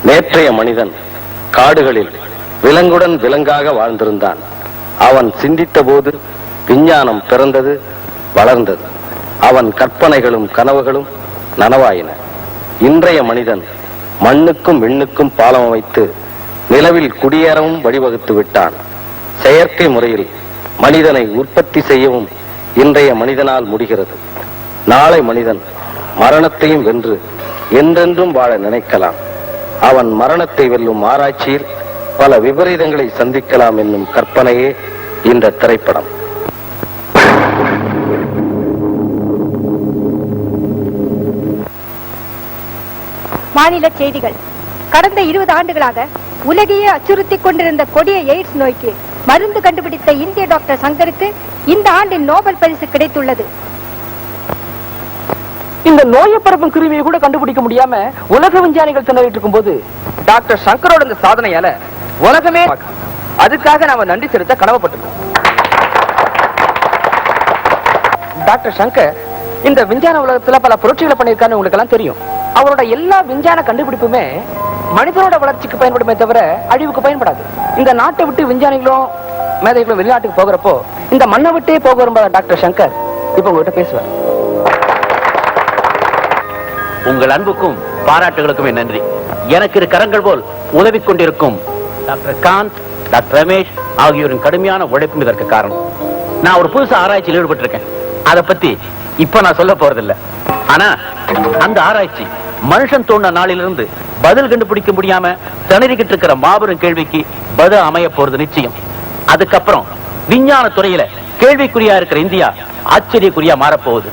நேற்றைய மனிதன் காடுகளில் விலங்குடன் விலங்காக வாழ்ந்திருந்தான். அவன் சிந்தித்த போது விஞ்ஞானம் பிறந்தது, வளர்ந்தது. அவன் கற்பனைகளும் கனவுகளும் நனவாயின. இன்றைய மனிதன் மண்ணுக்கும் விண்ணுக்கும் பாலம் அமைத்து நிலவில் குடியேறவும் வழிவகுத்து விட்டான். செயற்கை முறையில் மனிதனை உற்பத்தி செய்யவும் இன்றைய மனிதனால் முடிகிறது. நாளை மனிதன் மரணத்தையும் வென்று என்றென்றும் வாழ நினைக்கலாம். அவன் மரணத்தை வெல்லும் ஆராய்ச்சியில் பல விபரீதங்களை சந்திக்கலாம் என்னும் கற்பனையே இந்த திரைப்படம். மாநில செய்திகள். கடந்த 20 ஆண்டுகளாக உலகையே அச்சுறுத்திக் கொண்டிருந்த கொடிய எய்ட்ஸ் நோய்க்கு மருந்து கண்டுபிடித்த இந்திய டாக்டர் சங்கருக்கு இந்த ஆண்டின் நோபல் பரிசு கிடைத்துள்ளது. இந்த நோயை பரப்பும் கிருமியை கூட கண்டுபிடிக்க முடியாம உலக விஞ்ஞானிகள் திணறிட்டு இருக்கும் போது டாக்டர் சங்கரோட இந்த சாதனையால உலகமே அதுக்காக நாம நன்றி செலுத்த கடமைப்பட்டிருக்கோம். டாக்டர் சங்கர் இந்த விஞ்ஞான உலகத்துல பல புரட்சிகளை பண்ணியிருக்கான்னு உங்களுக்கு எல்லாம் தெரியும். அவரோட எல்லா விஞ்ஞான கண்டுபிடிப்புமே மனிதனோட வளர்ச்சிக்கு பயன்படுமே தவிர அழிவுக்கு பயன்படாது. இந்த நாட்டை விட்டு விஞ்ஞானிகளும் மேதைகளும் வெளிநாட்டுக்கு போகிறப்போ இந்த மண்ணை விட்டே போக விரும்பாத டாக்டர் சங்கர் இப்ப உங்ககிட்ட பேசுவார். உங்கள் அன்புக்கும் பாராட்டுகளுக்கும் நன்றி. எனக்கு இரு கரங்கள் போல் உதவி கொண்டிருக்கும் டாக்டர் காந்த், டாக்டர் ரமேஷ் ஆகியோரின் கடுமையான உழைப்பும் இதற்கு காரணம். நான் ஒரு புதுசு ஆராய்ச்சியில் ஈடுபட்டிருக்கேன். அதை பத்தி இப்ப நான் சொல்ல போறதில்லை. ஆனா அந்த ஆராய்ச்சி மனுஷன் தோன்ற நாளிலிருந்து பதில் கண்டுபிடிக்க முடியாம திணறிக்கிட்டு இருக்கிற மாபெரும் கேள்விக்கு பதில் அமைய போறது நிச்சயம். அதுக்கப்புறம் விஞ்ஞான துறையில கேள்விக்குறியா இருக்கிற இந்தியா ஆச்சரியக்குறியா மாறப்போகுது.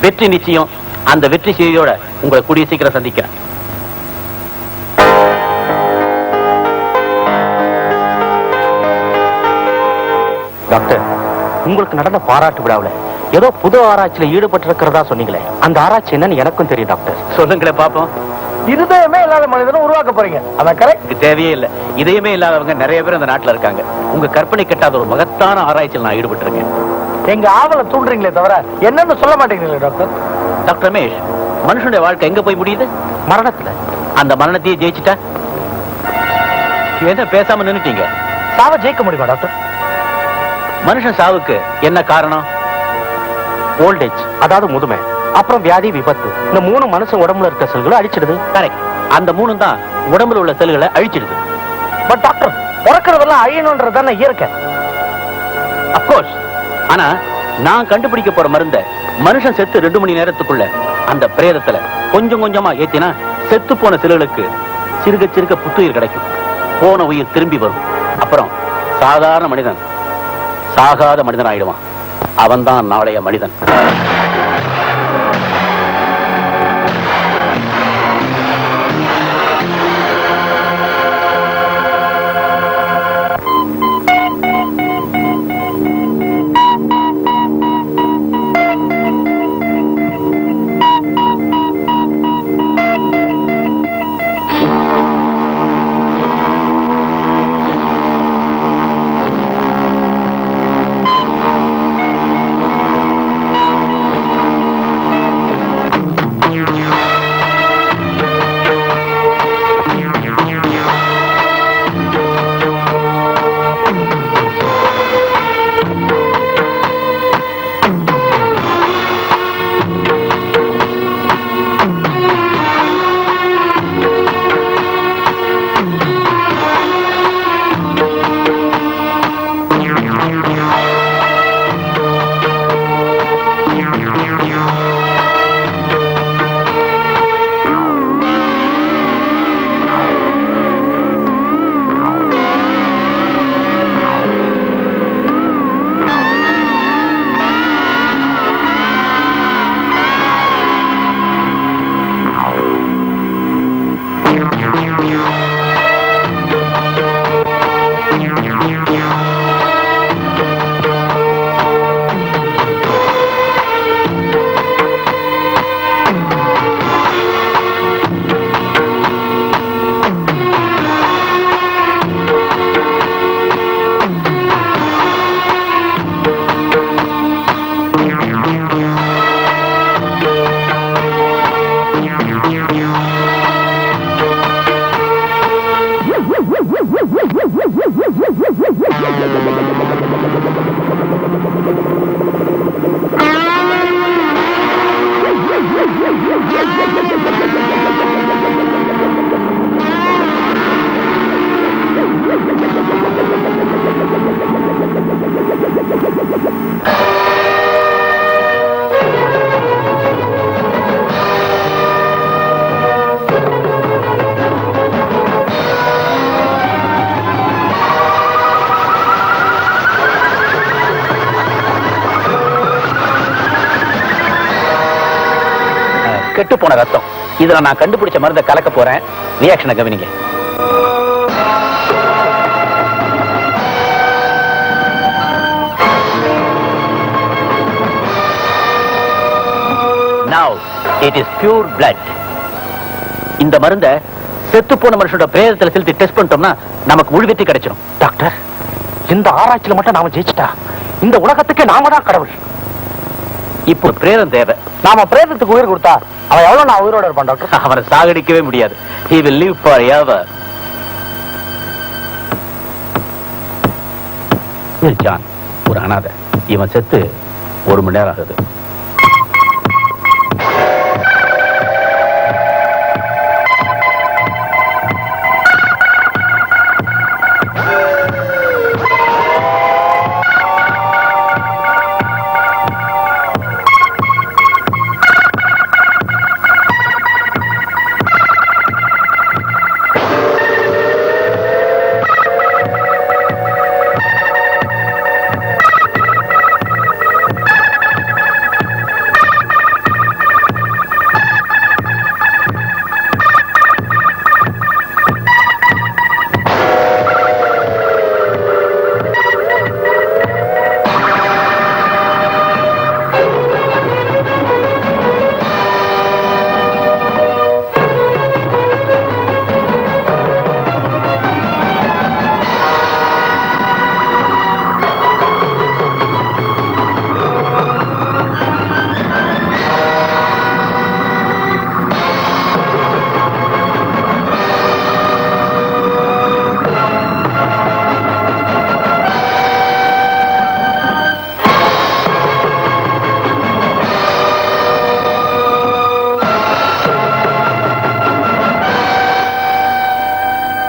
வெற்றி நிச்சயம். அந்த வெற்றி செய்தியோட உங்களை கூடிய சீக்கிரம் சந்திக்கிறேன். டாக்டர், உங்களுக்கு நடந்த பாராட்டு விழாவில் ஏதோ புது ஆராய்ச்சியில ஈடுபட்டிருக்கிறதா சொன்னீங்களே, அந்த ஆராய்ச்சி என்னன்னு எனக்கும் தெரியும் டாக்டர். சொல்லுங்களேன் பாப்போம். இருதயமே இல்லாத மனிதனை உருவாக்க போறீங்க, அதான் கரெக்ட். தேவையே இல்லை. இதயமே இல்லாதவங்க நிறைய பேர் அந்த நாட்டுல இருக்காங்க. உங்க கற்பனை கட்டாத ஒரு மகத்தான ஆராய்ச்சியில் நான் ஈடுபட்டிருக்கேன். எங்க ஆவலை தூண்டுறீங்களே தவிர என்னன்னு சொல்ல மாட்டேங்கிறீங்களே டாக்டர். டாக்டர் ரமேஷ், மனுஷனுடைய வாழ்க்கை எங்க போய் முடியுது? மரணத்துல. அந்த மரணத்தையே ஜெயிச்சுட்டா என்ன பேசாம நின்னுட்டீங்க? சாவ ஜெயிக்க முடியுமா டாக்டர்? மனுஷன் சாவுக்கு என்ன காரணம்? ஓல்டேஜ், அதாவது முதுமை, அப்புறம் வியாதி, விபத்து. இந்த 3 மனுஷன் உடம்புல இருக்க செல்களை அழிச்சிடுது. கரெக்ட். அந்த 3 தான் உடம்புல உள்ள செல்களை அழிச்சிடுது. பட் டாக்டர், பிறக்கிறதெல்லாம் அழியணும்ன்றது தானே இயற்கை. அப்கோர்ஸ். ஆனா நான் கண்டுபிடிக்க போற மருந்த மனுஷன் செத்து 2 மணி நேரத்துக்குள்ள அந்த பிரேதத்துல கொஞ்சம் கொஞ்சமா ஏத்தினா செத்து போன செல்களுக்கு சிறுக சிறுக புத்துயிர் கிடைக்கும். போன உயிர் திரும்பி வரும். அப்புறம் சாதாரண மனிதன் சாகாத மனிதன் ஆயிடுவான். அவன்தான் நாளைய மனிதன். கெட்டு போன ரத்தம். இதுல நான் கண்டுபிடிச்ச மருந்தை கலக்க போறேன். ரியாக்ஷனை கவனிங்க. Now it is pure blood. இந்த மருந்த செத்து போன மனுஷனோட பிரேதத்துல செலுத்தி டெஸ்ட் பண்ணிட்டோம்னா நமக்கு முழு வெற்றி கிடைச்சிடும். டாக்டர், இந்த ஆராய்ச்சியில மட்டும் நாம ஜெயிச்சிட்டா இந்த உலகத்துக்கு நாம தான் கடவுள். இப்போ பிரேதம் தேவை. நாம பிரேதத்துக்கு உயிர் கொடுத்தா அவன் எவ்வளவு நான் உயிரோட இருப்பான் டாக்டர்? அவனை சாகடிக்கவே முடியாது. He will live forever. John ஒரு அனாதை. இவன் செத்து 1 மணி நேரம் ஆகுது.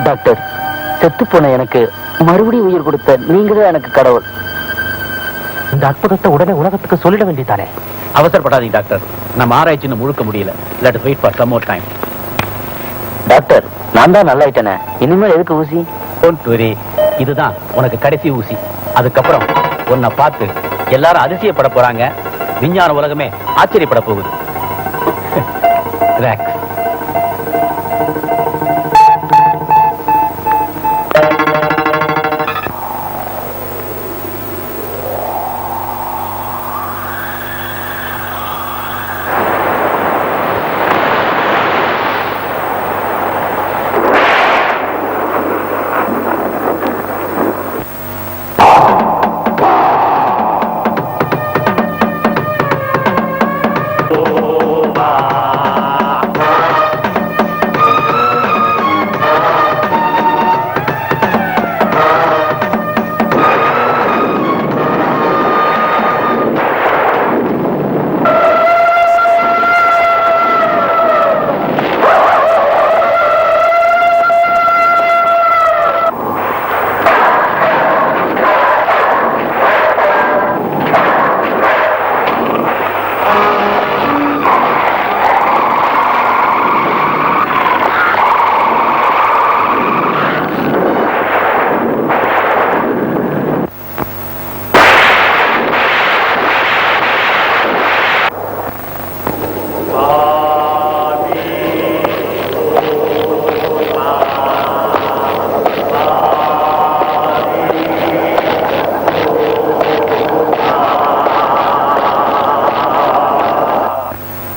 டாக்டர், செத்து போன எனக்கு மறுபடியும் உயிர் கொடுத்த நீங்களே எனக்கு கடவுள். இந்த அற்புதத்தை உடனே உலகத்துக்கு சொல்லிட வேண்டியதானே? அவசரப்படாதீங்க டாக்டர். நம்ம ஆராய்ச்சின்னு முழுக்க முடியல. Let us wait for some more time. Doctor, நான் தான் நல்லா ஆயிட்டேனே. இனிமேல் எதுக்கு ஊசி? Don't worry. இதுதான் உனக்கு கடைசி ஊசி. அதுக்கப்புறம் உன்னை பார்த்து எல்லாரும் அதிசயப்பட போறாங்க. விஞ்ஞான உலகமே ஆச்சரியப்பட போகுது. Relax.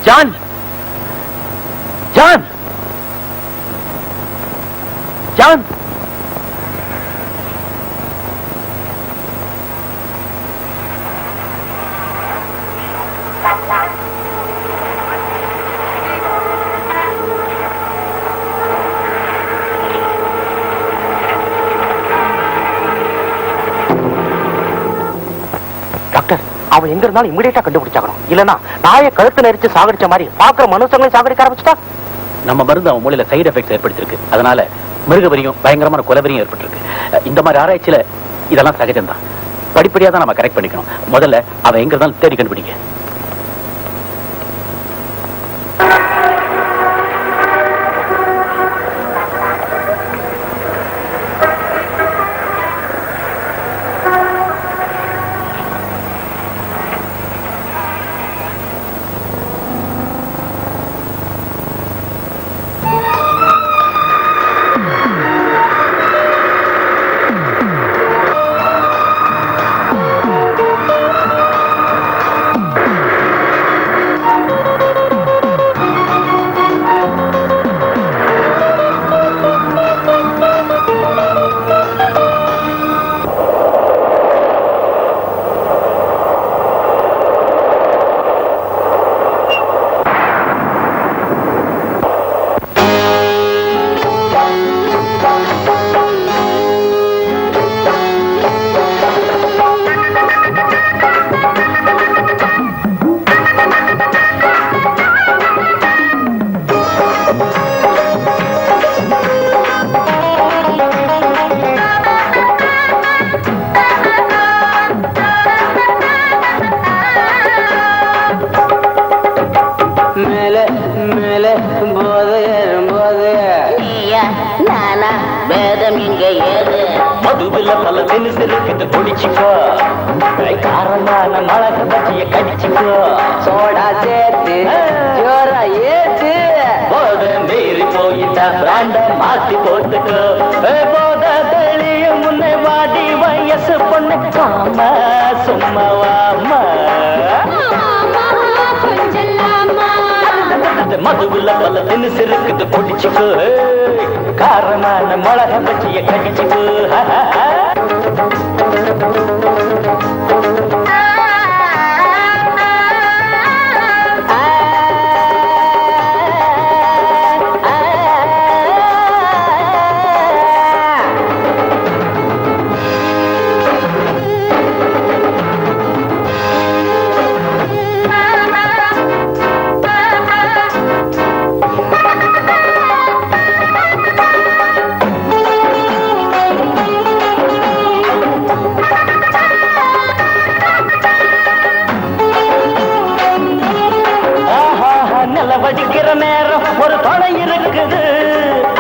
John! John! John! Doctor, அவன் எங்க இருந்தாலும் இமிடியேட்டா கண்டுபிடிச்சாகணும். இல்லனா நாயை கழுத்து நெரிச்சு சாகடிச்ச மாதிரி பாக்குற மனுஷங்களை சாகடிக்க ஆரம்பிச்சுட்டா நம்ம மருந்து அவன் மூளையில சைடு எஃபெக்ட்ஸ் ஏற்படுத்திருக்கு. அதனால மிருகவரியும் பயங்கரமான கொலைவரியும் ஏற்பட்டிருக்கு. இந்த மாதிரி ஆராய்ச்சியில இதெல்லாம் சகஜம்தான். படிப்படியா தான் நம்ம கரெக்ட் பண்ணிக்கணும். முதல்ல அவன் எங்க இருந்தாலும் தேடி கண்டுபிடிக்க. மதுவில பல தினுசு இருக்குது குடிச்சுக்கோ காரமான மிளக பஜ்ஜிய கடிச்சுக்கோ சோடா சேர்த்து ஜோரா ஏத்து போத மீறி போயிட்டா பிராண்ட மாத்தி போட்டுக்கோ போத தெளியும் முன்னே வாடி வயசு பொண்ணு ஆமா சும்மாவாமா மதுவுல பல தினுசு இருக்குது குடிச்சுக்கோ காரமான மிளக பஜ்ஜிய கடிச்சுக்கோ வடிக்கிற நேரம் ஒரு தொலை இருக்குது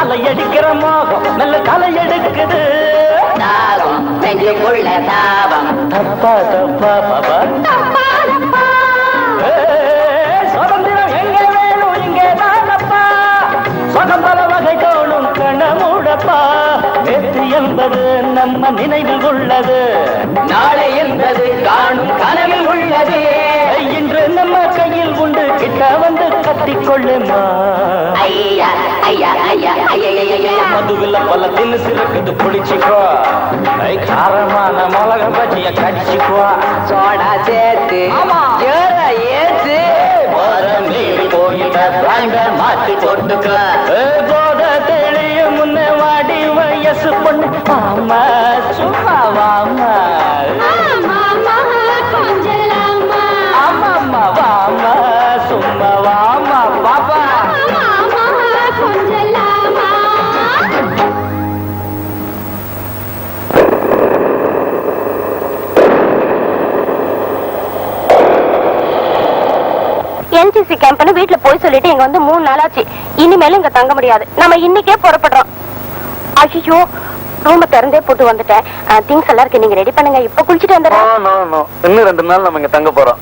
அலையடிக்கிற மோகம் நல்ல தலை எடுக்குது தாகம் நெஞ்சுக்குள்ள தாபம் தப்பா தப்பா பாபா சுதந்திரம் எங்க வேணும் இங்கே தானப்பா சுகம் பல வகை தோணும் கணமுடப்பா நேற்று என்பது நம்ம நினைவில் உள்ளது நாளை என்பது காணும் கனவில் உள்ளது இன்று நம்ம கையில் உண்டு கிட்ட வந்து கட்டிக்கொள்ளுமா ஐயா ஐயா ஐயா ஐயா மதுவில பல தினுசு இருக்குது குடிச்சுக்கோ காரமான மிளக பஜ்ஜிய கடிச்சுக்கோ சோடா சேர்த்து ஜோரா ஏத்து போற மீறி போயிட்ட பிராண்ட மாத்தி போட்டுக்கோ போத தெளியும் முன்னே வாடி வயசு பொண்ணு ஆமா சும்மா வாமா ஆமாம்மா வாமா சும்மா வாமா பாப்பா என்சிசி கேம்ப்னு வீட்டுல போய் சொல்லிட்டு இங்க வந்து 3 நாள் ஆச்சு. இனிமேலும் இங்க தங்க முடியாது. நம்ம இன்னைக்கே புறப்படுறோம். ஐயோ ரூம் திறந்தே போட்டு வந்துட்டேன். திங்ஸ் எல்லாம் இருக்கு, நீங்க ரெடி பண்ணுங்க. இப்ப குளிச்சுட்டு வந்துடுறேன். இன்னும் 2 நாள் நம்ம இங்க தங்க போறோம்.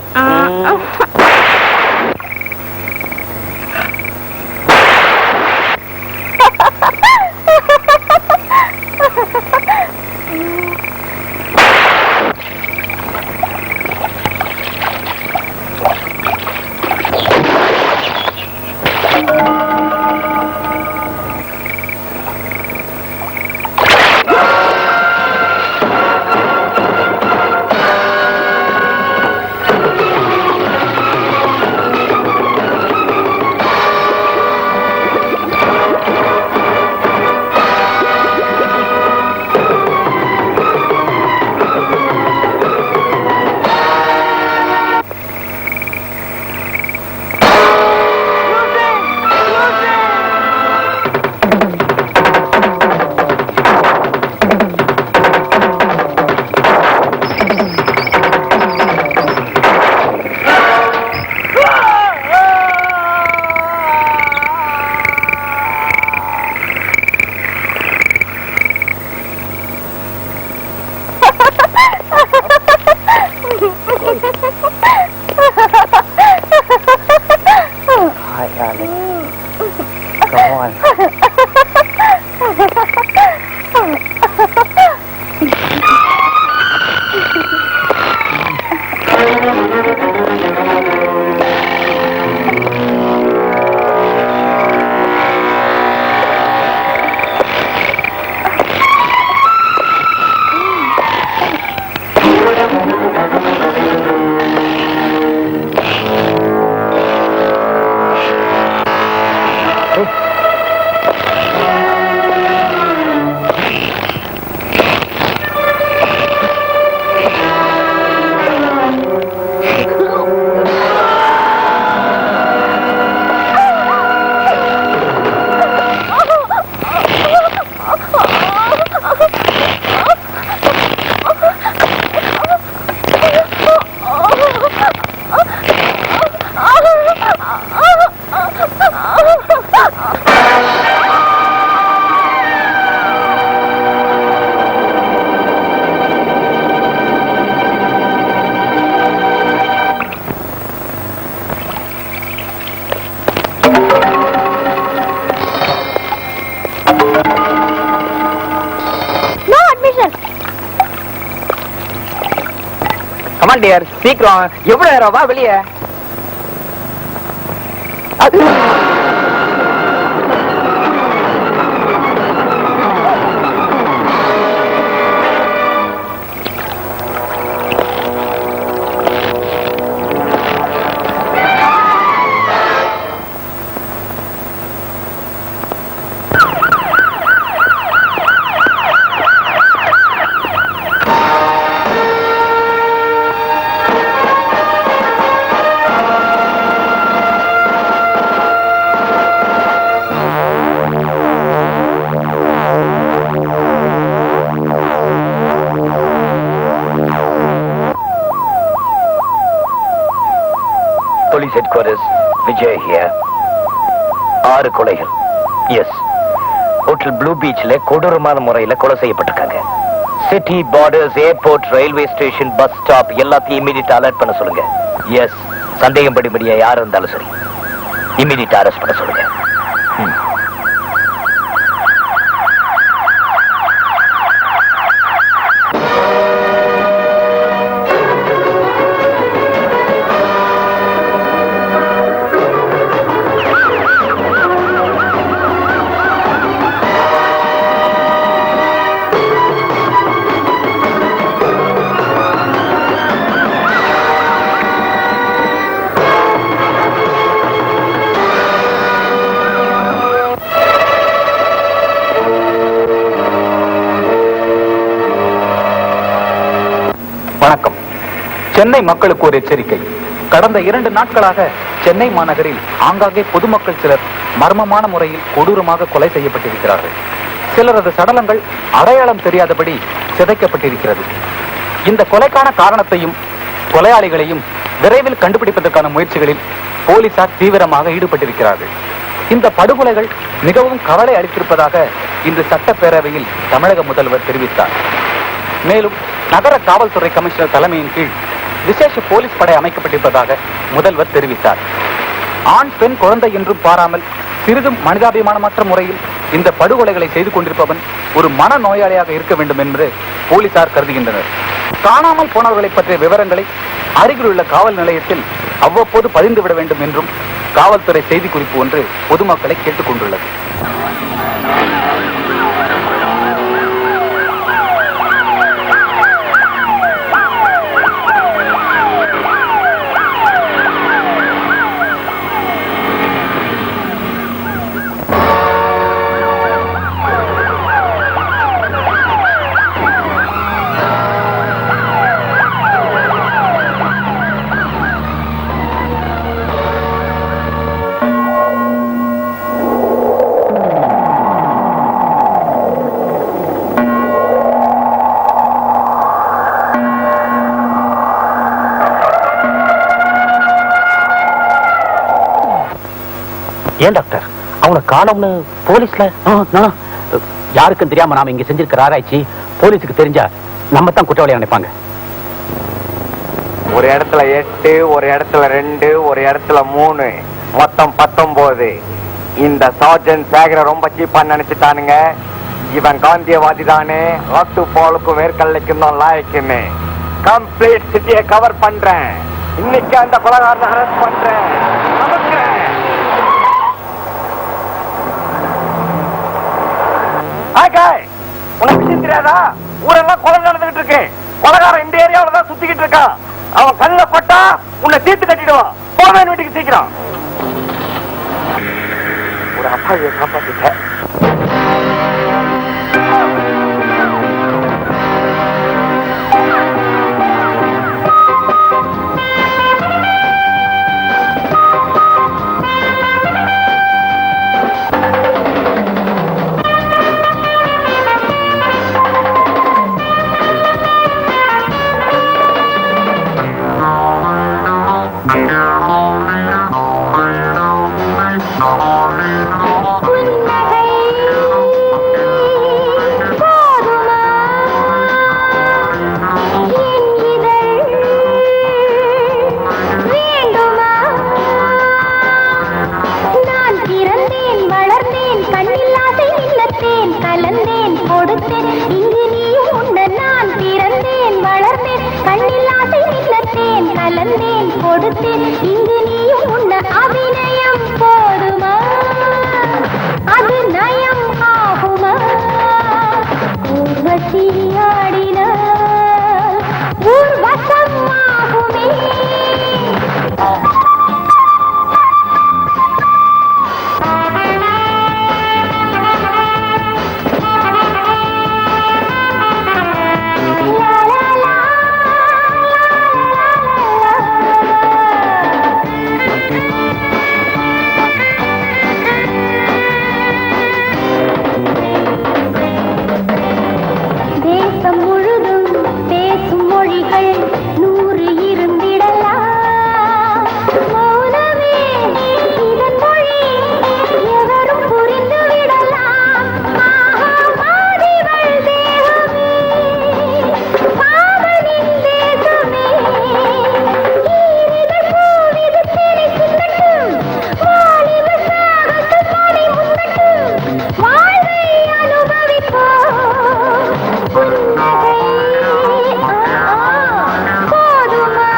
கமான் டியர், சீக்கிரம். எவ்வளவு நேரம்? வா வெளியே. Police headquarters, Vijay here. 6 கொலைகள். எஸ், ஹோட்டல் ப்ளூ பீச்ல கொடூரமான முறையில கொலை செய்யப்பட்டிருக்காங்க. City, borders, airport, railway station, bus stop எல்லாத்தையும் இமீடியட் அலர்ட் பண்ண சொல்லுங்க. எஸ், சந்தேகம் படிபடியா யார் இருந்தாலும் சரி இமீடியட் அரெஸ்ட் பண்ண சொல்லுங்க. வணக்கம். சென்னை மக்களுக்கு ஒரு எச்சரிக்கை. கடந்த 2 நாட்களாக சென்னை மாநகரில் ஆங்காங்கே பொதுமக்கள் சிலர் மர்மமான முறையில் கொடூரமாக கொலை செய்யப்பட்டிருக்கிறார்கள். சிலரது சடலங்கள் அடையாளம் தெரியாதபடி சிதைக்கப்பட்டிருக்கிறது. இந்த கொலைக்கான காரணத்தையும் கொலையாளிகளையும் விரைவில் கண்டுபிடிப்பதற்கான முயற்சிகளில் போலீசார் தீவிரமாக ஈடுபட்டிருக்கிறார்கள். இந்த படுகொலைகள் மிகவும் கவலை அளித்திருப்பதாக இன்று சட்டப்பேரவையில் தமிழக முதல்வர் தெரிவித்தார். மேலும் நகர காவல்துறை கமிஷனர் தலைமையின் கீழ் விசேஷ போலீஸ் படை அமைக்கப்பட்டிருப்பதாக முதல்வர் தெரிவித்தார். ஆண் பெண் குழந்தை என்றும் பாராமல் சிறிதும் மனிதாபிமானமற்ற முறையில் இந்த படுகொலைகளை செய்து கொண்டிருப்பவன் ஒரு மன நோயாளியாக இருக்க வேண்டும் என்று போலீசார் கருதுகின்றனர். காணாமல் போனவர்களை பற்றிய விவரங்களை அருகிலுள்ள காவல் நிலையத்தில் அவ்வப்போது பதிந்துவிட வேண்டும் என்றும் காவல்துறை செய்திக்குறிப்பு ஒன்று பொதுமக்களை கேட்டுக் கொண்டுள்ளது. ஏன் டாக்டர் அவங்க காணோம்னு போலீஸ்ல? யாருக்கும் தெரியாம நாம இங்க செஞ்சிருக்கிற ஆராய்ச்சி போலீஸுக்கு தெரிஞ்சா நம்ம தான் குற்றவாளியா நினைப்பாங்க. ஒரு இடத்துல 8, ஒரு இடத்துல 2, ஒரு இடத்துல 3, மொத்தம் 19. இந்த சார்ஜன் சேகர ரொம்ப சீப்பா நினைச்சுட்டானுங்க. இவன் காந்தியவாதி தானே, ஆட்டு பாலுக்கும் வேர்க்கல்லைக்கும் தான் லாய்க்குமே. கம்ப்ளீட் சிட்டியை கவர் பண்றேன். இன்னைக்கு அந்த கொலைகாரனை அரெஸ்ட் பண்றேன். உனக்கு விஷயம் தெரியாதா? ஊரெல்லாம் கொலை நடந்துகிட்டு இருக்கு. கொலைகாரன் இந்த ஏரியாவில தான் சுத்திக்கிட்டு இருக்கான். அவன் கண்ணில் பட்டா உன்னை தீர்த்து கட்டிடுவான். போவேன் வீட்டுக்கு சீக்கிரம். ஒரு அப்பாவியை காப்பாத்திட்ட. கொடுத்தேன் இங்கு நீயும் உண்ட நான் பிறந்தேன் வளர்ந்தேன் கண்ணில் ஆசை இல்ல கலந்தேன் கொடுத்தேன் இங்கு நீயும் உன்ன அபிநயம் போதுமா அது நயம் ஆகுமா ஊர்வசியாடின ஊர்வசம் ஆகுமே தேசம் முழுதும் பேசும் மொழிகள் 100 இருந்திடலாம் மௌனமே இதன் மொழி எவரும் புரிந்து விடலாம் மாதிவள் தேகமே பாவனின் தேசமே ஈரிதழ் பூவிது தேனை சிந்தட்டும் வாலிப சாகச பாதை முந்தட்டும் வாழ்வை அனுபவிப்போம் புன்னகை போதுமா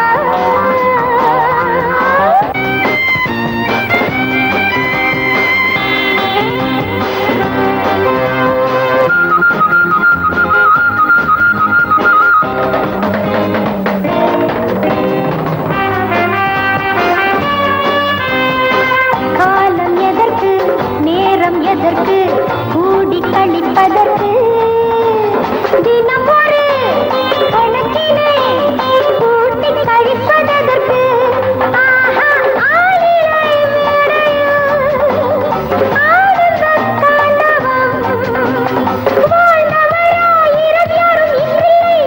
காலம் எதற்கு நேரம் எதற்கு கூடி கழிப்பதற்கு தினம் ஒரு கணக்கினை கூட்டி கழிப்பதற்கு ஆஹா ஆயிலை ஆனந்தக் தாண்டவம் வாழ்ந்தவராயிரம் யாரும் இல்லை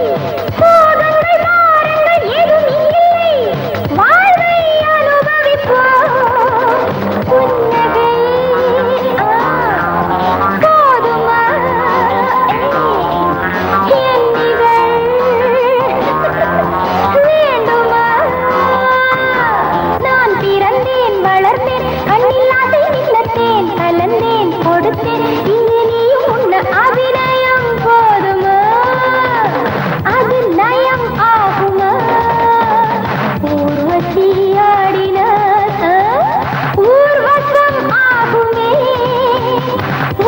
போகங்கள் பாரங்கள் ஏதும் இல்லை வாழ்வை அனுபவிப்போம் புன்னகை போதுமா எண்ணிகள் வேண்டுமா நான் பிறந்தேன் வளர்ந்தேன் கண்ணில் ஆசை நின்றேன் கலந்தேன் கொடுத்தேன் இங்கு நீயும் உன்ன அபிநயம் போதுமா அது நயம் ஆகுமா ஊர்வசியாடின ஊர்வசம் ஆகுமே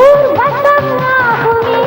ஊர்வசம் ஆகுமே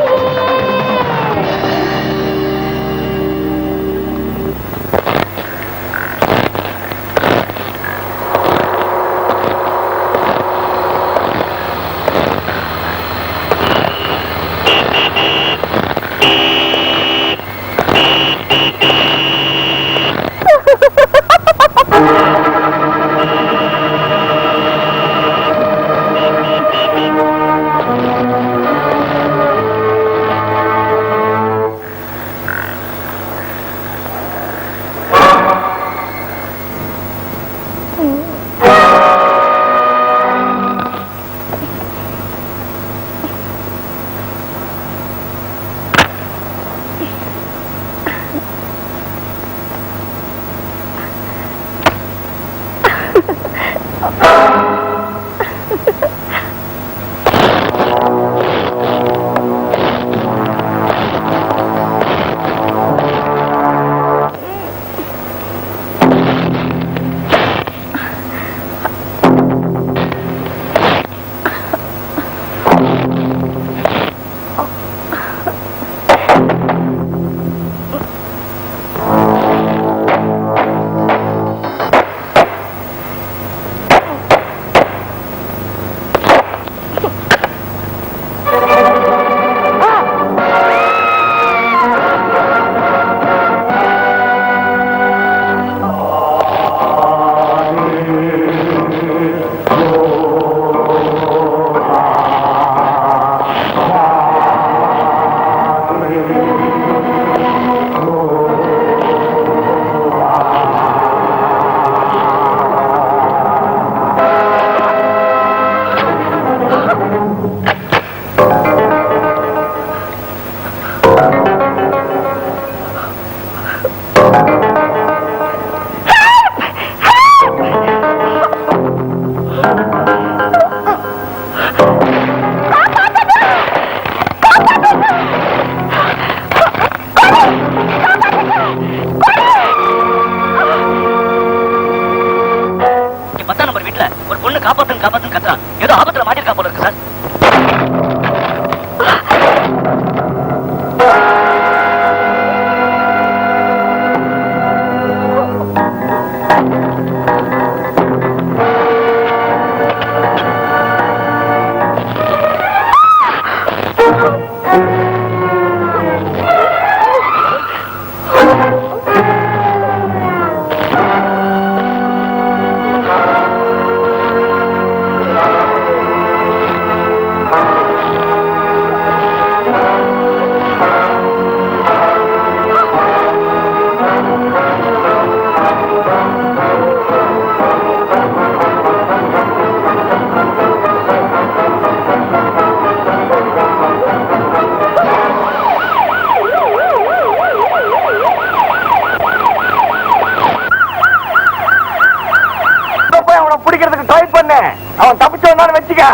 பிடிக்கிறதுக்கு ட்ரை பண்ண அவன் தப்பிச்சு வந்தான்னு வச்சுக்க,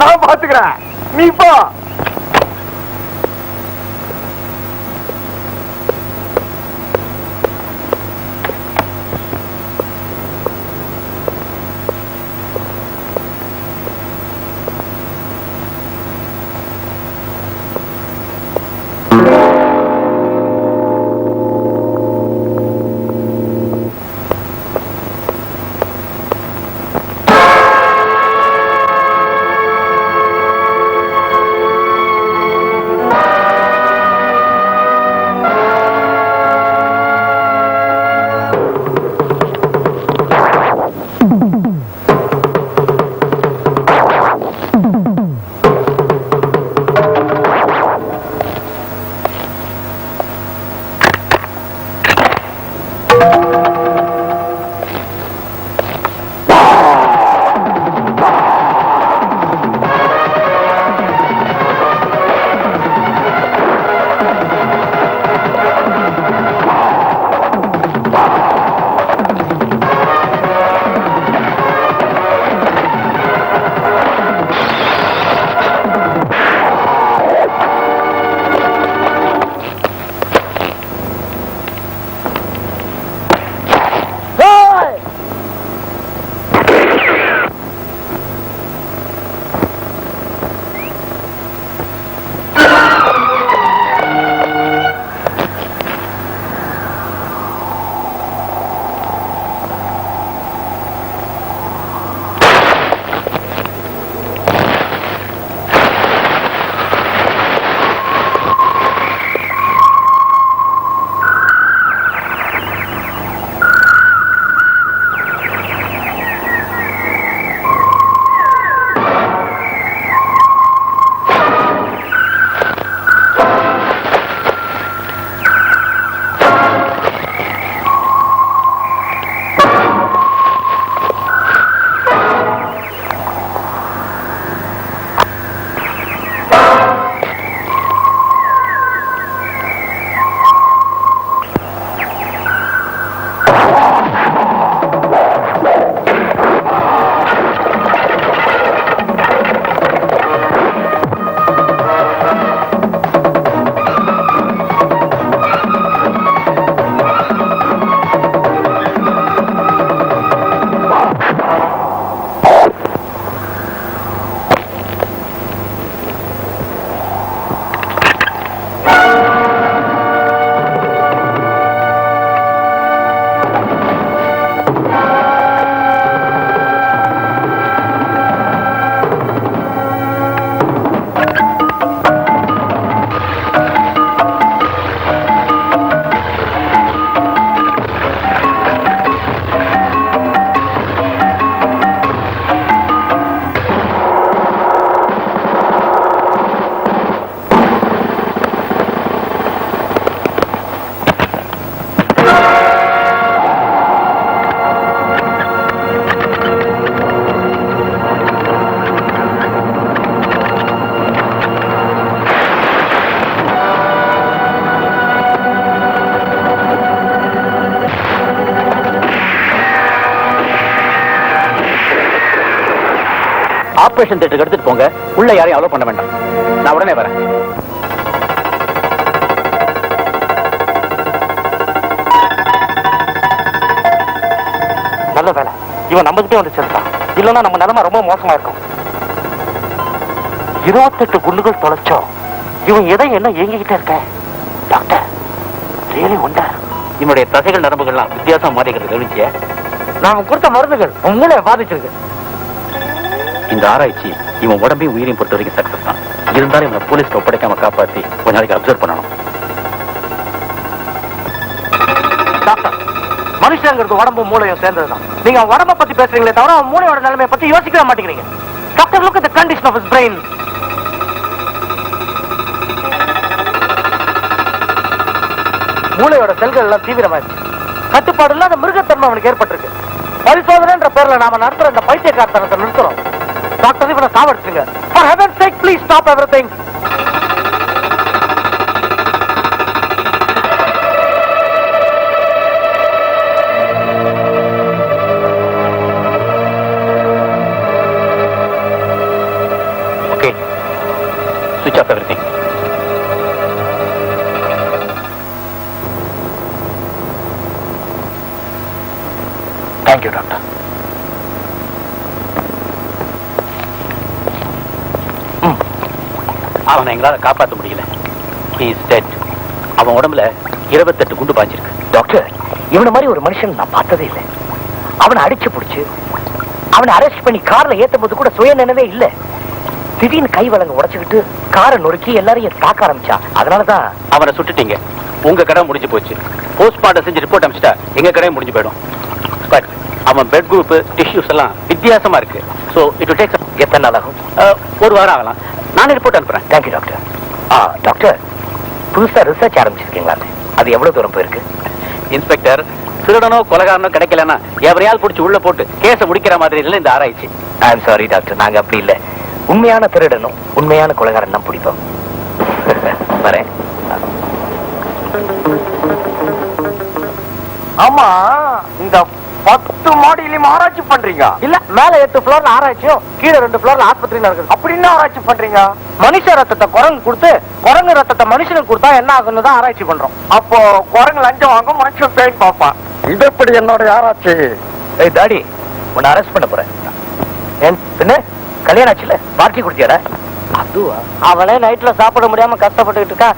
நான் பாத்துக்கிறேன், நீ போ. ஆபரேஷன் தியேட்டருக்கு எடுத்துட்டு போங்க. உள்ள யாரையும் அலோ பண்ண வேண்டாம். நான் உடனே வரேன். நல்ல வேலை இவன் நம்மகிட்டே வந்து சேர்த்தான். இல்லைன்னா நம்ம நிலைமை ரொம்ப மோசமா இருக்கும். 28 குண்டுகள் தொலைச்சோம். இவன் எதை என்ன ஏங்கிக்கிட்டே இருக்க டாக்டர்? Really wonder. இவனுடைய தசைகள் நரம்புகள்லாம் வித்தியாசம் மாறிக்கிறது கவனிச்சிய? நாம கொடுத்த மருந்துகள் உன் மூளையை பாதிச்சிருக்கு. இந்த ஆராய்ச்சி இவன் உடம்பையும் உயிரையும் பொறுத்த வரைக்கும் சக்சஸ் தான். இருந்தாலும் இவனை போலீஸ்க்கு ஒப்படைக்காம காப்பாத்தி கொஞ்ச நாளைக்கு அப்சர்வ் பண்ணணும். டாக்டர், மனுஷங்கிறது உடம்பு மூளையும் சேர்ந்ததுதான். நீங்க உடம்ப பத்தி பேசுறீங்களே தவிர அவன் மூளையோட நிலைமையை பத்தி யோசிக்கவே மாட்டேங்கிறீங்க. Doctor, look at the condition of his brain. மூளையோட செல்கள் எல்லாம் தீவிரமாயிடுச்சு. கட்டுப்பாடு இல்லாத மிருகத்தன்மை அவனுக்கு ஏற்பட்டிருக்கு. பரிசோதனைன்ற பேர்ல நாம நடத்துற இந்த பைத்தியக்காரத்தனத்தை நிறுத்தணும். டாக்டர், இவனை சாவடிச்சுங்க. For heaven's sake, please stop everything. Okay. Switch off everything. Thank you, doctor. அவனை எங்களால காப்பாற்ற முடியல. He is dead. அவன் உடம்புல 28 குண்டு பாய்ச்சிருக்கு. டாக்டர், இவன மாதிரி ஒரு மனுஷன் நான் பார்த்ததே இல்லை. அவனை அடிச்சு புடிச்சு அவனை அரெஸ்ட் பண்ணி கார்ல ஏத்தும் போது கூட சுய நினைவே இல்ல. திடீர்னு கை வழங்க உடைச்சுக்கிட்டு காரை நொறுக்கி எல்லாரையும் தாக்க ஆரம்பிச்சான். அதனாலதான் அவனை சுட்டுட்டீங்க. உங்க கடை முடிஞ்சு போச்சு. போஸ்ட்மார்ட்டம் செஞ்சு ரிப்போர்ட் அனுப்பிச்சிட்டா எங்க கடையும் முடிஞ்சு போயிடும். பட் அவன் பிளட் குரூப், டிஷ்யூஸ் எல்லாம் வித்தியாசமா இருக்கு. சோ இட் வில் டேக் எத்தனை நாள் ஆகும்? ஒரு வாரம் ஆகலாம். நானே ரிப்போர்ட் அனுப்புறேன். Thank you doctor. டாக்டர், புதுசா ரிசர்ச் ஆரம்பிச்சிருக்கீங்களா? அது எவ்வளவு தூரம் போயிருக்கு? இன்ஸ்பெக்டர், திருடனோ கொலகாரனோ கிடைக்கலன்னா எவரையால் பிடிச்சி உள்ள போட்டு கேஸை முடிக்கிற மாதிரி இல்லை இந்த ஆராய்ச்சி. ஐ எம் சாரி டாக்டர், நாங்க அப்படி இல்ல. உண்மையான திருடனும் உண்மையான கொலைகாரன் தான் பிடிப்போம். வரேன். ஆமா, இந்த 10 மாடியிலும் ஆராய்ச்சி பண்றீங்க? இல்ல, மேல 8 ஃப்ளோர்ல ஆராய்ச்சியும் கீழே 2 ஃப்ளோர்ல ஆஸ்பத்திரி நடக்குது. அப்படின்னு ஆராய்ச்சி பண்றீங்க? மனுஷ ரத்தத்தை குரங்கு கொடுத்து குரங்கு ரத்தத்தை மனுஷனுக்கு கொடுத்தா என்ன ஆகுன்னு தான் ஆராய்ச்சி பண்றோம். அப்போ குரங்கு லஞ்சம் வாங்கும், மனுஷன் பேய் பார்ப்பான். இது எப்படி என்னோட ஆராய்ச்சி? ஏய் தாடி, உன்னை அரெஸ்ட் பண்ண போறேன். என்ன கல்யாணம் ஆச்சுல, பார்ட்டி கொடுத்தியாடா? அதுவா? அவளே நைட்ல சாப்பிட முடியாம கஷ்டப்பட்டுக்கிட்டு இருக்கா.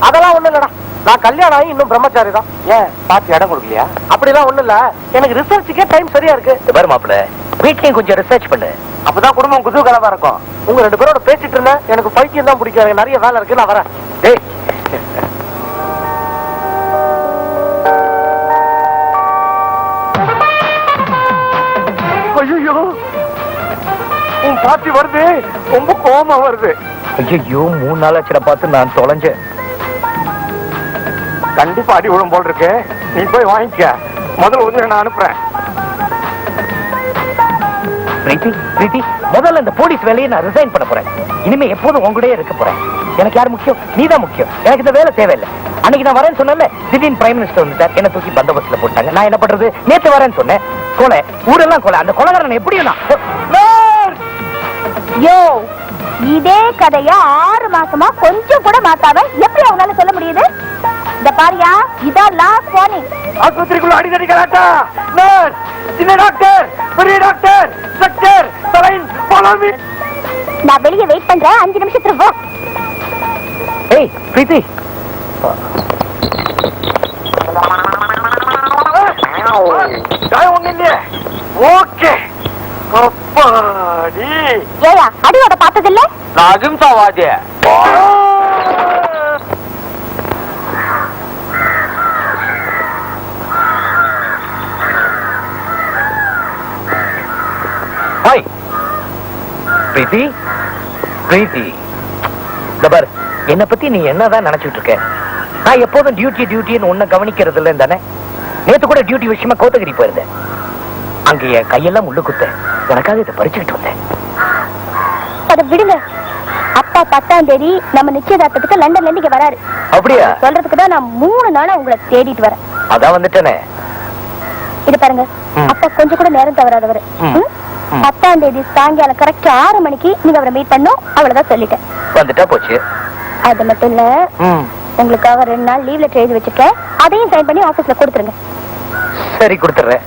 அதெல்லாம் ஒண்ணு இல்லடா, நான் கல்யாணம் ஆகி இன்னும் பிரம்மச்சாரி தான். ஏன் பார்ட்டி இடம் கொடுக்கலையா? அப்படிலாம் ஒண்ணு இல்ல, எனக்கு ரிசர்ச்சுக்கே டைம் சரியா இருக்கு. பாரு மாப்பிள்ள, வீட்லயும் கொஞ்சம் ரிசர்ச் பண்ணு, அப்பதான் குடும்பம் குதூகலமா இருக்கும். உங்க 2 பேரோட பேசிட்டு இருந்தேன், எனக்கு பைத்தியம் தான் பிடிக்காது. நிறைய வேலை இருக்கு, நான் வரேன். டேய், ஐயோ, உன் பாட்டி வருது, ரொம்ப கோபமா வருது. ஐயோ, 3 நாள் ஆச்சுட பார்த்து நான் தொலைஞ்சேன். கண்டிப்பா அடி விழும் போல் இருக்கு. நீ போய் வாங்கிக்க. முதல்ல வந்து நான் அனுப்புறேன். பிரீத்தி, பிரீத்தி, முதல்ல இந்த போலீஸ் வேலையை நான் ரிசைன் பண்ண போறேன். இனிமே எப்போதும் உங்கூடயே இருக்க போறேன். எனக்கு யார் முக்கியம்? நீதான் முக்கியம். எனக்கு இந்த வேலை தேவையில்லை. அன்னைக்கு நான் வரேன்னு சொன்னேன்ல, திடீர்னு பிரைம் மினிஸ்டர் வந்துட்டார், என்ன தூக்கி பந்தோபஸ்துல போட்டாங்க. நான் என்ன பண்றது? நேத்து வரேன்னு சொன்னேன், கொலை, ஊரெல்லாம் கொலை. அந்த கொலைகாரன் எப்படியும் யோ, இதே கதைய 6 மாசமா கொஞ்சம் கூட மாத்தாம எப்படி அவங்களால சொல்ல முடியுது? இந்த பாரியா, இதான் லாஸ்ட் வார்னிங். ஆஸ்பத்திரிக்குள்ள அடிக்கடி கலாட்டா. நர்ஸ், சின்ன டாக்டர், பெரிய doctor, sector, saline, follow me. நான் வெளியே வெயிட் பண்றேன், 5 நிமிஷத்துல வா. ஏய் பிரீத்தி, ஓகே. அப்பாடி, ஏயா அடியோட பார்த்ததில்ல? நான் அகிம்சாவாதி. ஹாய் பிரீத்தி, பிரீத்தி, தபர், என்னை பத்தி நீ என்னதான் நினைச்சிட்டு இருக்க? நான் எப்போதும் டியூட்டி டியூட்டின்னு ஒன்னும் கவனிக்கிறது இல்லைன்னு தானே? நேத்து கூட டியூட்டி விஷயமா கோத்தகிரி போயிருந்தேன். அங்க என் கையெல்லாம் முள்ளு குத்த, எனக்காக இதை பறிச்சுக்கிட்டு வந்தேன். அதை விடுங்க. அப்பா 10ஆம் தேதி நம்ம நிச்சயதார்த்தத்துக்கு லண்டன்ல இருந்து இங்க வராரு. அப்படியா? சொல்றதுக்கு தான் நான் 3 நாளா உங்களை தேடிட்டு வரேன். அதான் வந்துட்டேனே. இது பாருங்க, அப்பா கொஞ்சம் கூட நேரம் தவறாதவர். 10ஆம் தேதி சாயங்காலம் கரெக்டா 6 மணிக்கு நீங்க அவரை மீட் பண்ணும், அவ்வளவுதான் சொல்லிட்டேன். வந்துட்டா போச்சு. அது மட்டும் இல்ல, உங்களுக்காக 2 நாள் லீவ் லெட்டர் எழுதி வச்சிருக்கேன், அதையும் சைன் பண்ணி ஆபீஸ்ல கொடுத்துருங்க. சரி, கொடுத்துறேன்.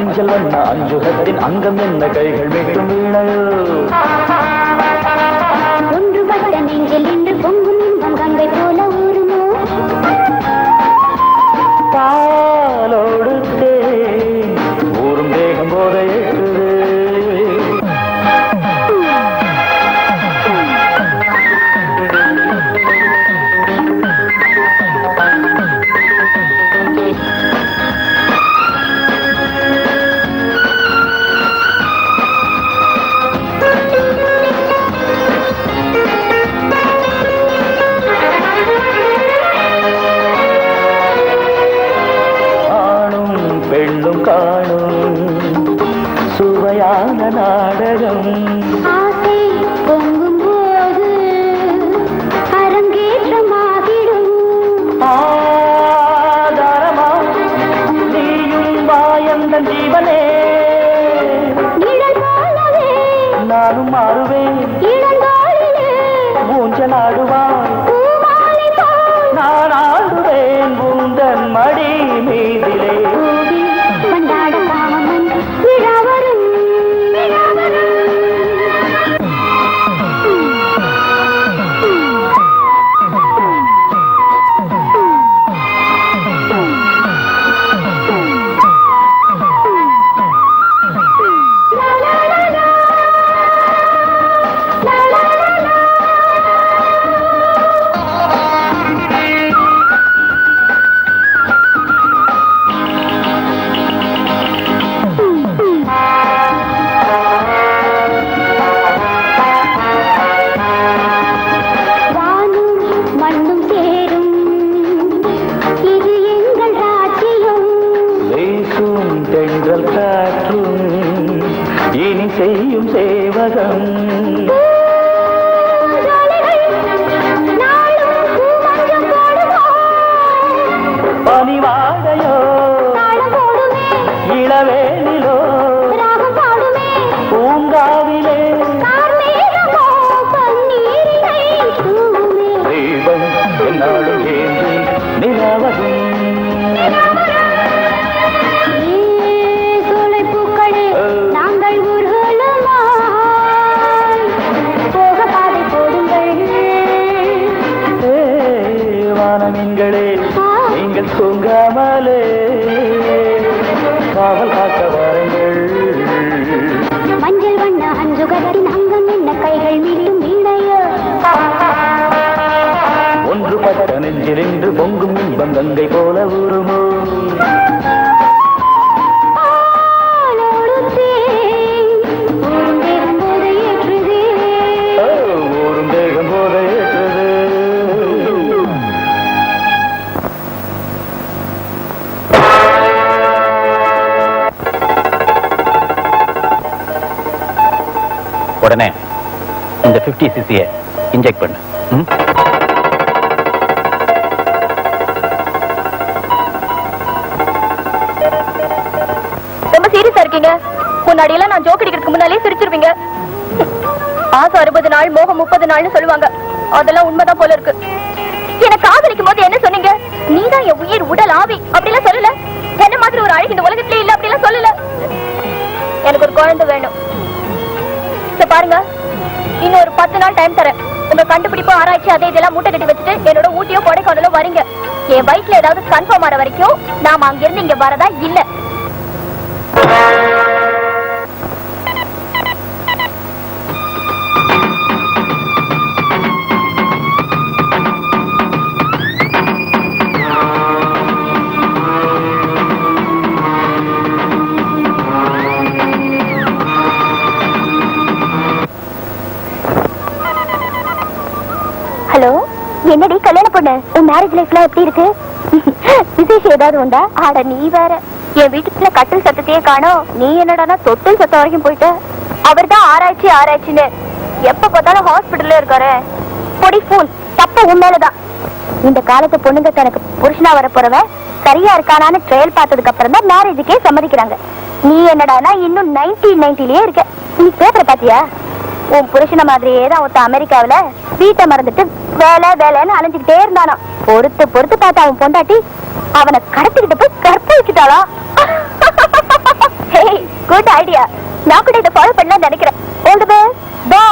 மஞ்சள் வண்ண அஞ்சுகத்தின் அங்கம் என்ன கைகள் மீட்டும் வீணையோ ஒன்றுபட்ட நெஞ்சில் இன்று பொங்கும் இன்பம் கங்கை போல ஊருமோ பாலோடு தேன் ஊரும் தேகம் போத ஏற்றுது காணும் சுவையான நாடகம் ஆசை பொங்கும் போது அரங்கேற்றமாகிடும் ஆதாரமா நீயும் வாயந்தன் ஜீவனே நிழல் போலவே நானும் மாறுவேன் இளங்காலிலே ஊஞ்சலாடுவான் பூமாலை போல் நான் ஆடுவேன் உந்தன் மடி மீதிலே கொண்டாட காமன் விழா வரும் விழா வரும் செய்யும் சேவகம் பனிவாடையோ இளவேனிலோ பூங்காவிலே தீபம் என்னாலும் ஏந்தி நிலவகும் மீன்களே நீங்கள் தூங்காமலே காவல் காக்க வாருங்கள் மஞ்சள் வண்ண அஞ்சுகத்தின் அங்கம் என்ன கைகள் மீட்டும் வீணையோ ஒன்றுபட்ட நெஞ்சிலின்று பொங்கும் இன்பம் கங்கை போல ஊருமோ ஊரும் தேகம் போத ஏற்றுது உடனே இந்த 50cc இன்ஜெக்ட் பண்ணு. ரொம்ப சீரியஸா இருக்கீங்க. முன்னாடி எல்லாம் நான் ஜோக் அடிக்கிறதுக்கு முன்னாலே சிரிச்சிருவீங்க. ஆசை 60 நாள் மோகம் 30 நாள்னு சொல்லுவாங்க. அதெல்லாம் உண்மைதான் போல இருக்கு. எனக்கு காதலிக்கும் போது என்ன சொன்னீங்க? நீதான் என் உயிர் உடல் ஆவி அப்படிலாம் சொல்லல. என்ன மாதிரி ஒரு அழகு இந்த உலகத்திலே இல்ல அப்படிலாம் சொல்லல. எனக்கு ஒரு குழந்தை வேணும். பாருங்க, இன்னும் ஒரு 10 நாள் டைம் தரேன். உங்க கண்டுபிடிப்பு ஆராய்ச்சி அதே இதெல்லாம் மூட்டை கட்டி வச்சுட்டு என்னோட ஊட்டியோ கொடைக்கானலோ வரீங்க. என் வயிற்றுல ஏதாவது கன்ஃபார்ம் ஆற வரைக்கும் நாம அங்கிருந்து இங்க வரதா இல்ல. ஹலோ, என்னடி கல்யாண பொண்ணு, உன் மேரேஜ் லைஃப்ல எப்படி இருக்கு? விசேஷம் ஏதாவது உண்டா? ஆட நீ வேற, என் வீட்டுல கட்டில் சத்தத்தையே காணோம். நீ என்னடானா தொட்டில் சத்தம் வரைக்கும் போயிட்ட. அவர் தான் ஆராய்ச்சி ஆராய்ச்சின்னு எப்ப பார்த்தாலும் ஹாஸ்பிட்டல்ல இருக்காரு. பொடி ஃபூல், தப்பு உண்மையிலதான். இந்த காலத்து பொண்ணுங்க தனக்கு புருஷனா வர போறவன் சரியா இருக்கானான்னு ட்ரையல் பார்த்ததுக்கு அப்புறம் தான் மேரேஜுக்கே சம்மதிக்கிறாங்க. நீ என்னடானா இன்னும் 1990லயே இருக்க. நீ பேப்பரை பாத்தியா? உன் புருஷன மாதிரியே தான் ஒருத்த அமெரிக்காவில வீட்டை மறந்துட்டு வேலை வேலைன்னு அலைஞ்சுக்கிட்டே இருந்தானா. பொறுத்து பொறுத்து பார்த்தா அவன் பொண்டாட்டி அவனை கடத்திக்கிட்டு போய் கற்பழிச்சுட்டாளா. ஏய் குட் ஐடியா. நான் கூட இதை ஃபாலோ பண்ணலாம் நினைக்கிறேன். All the best. Bye.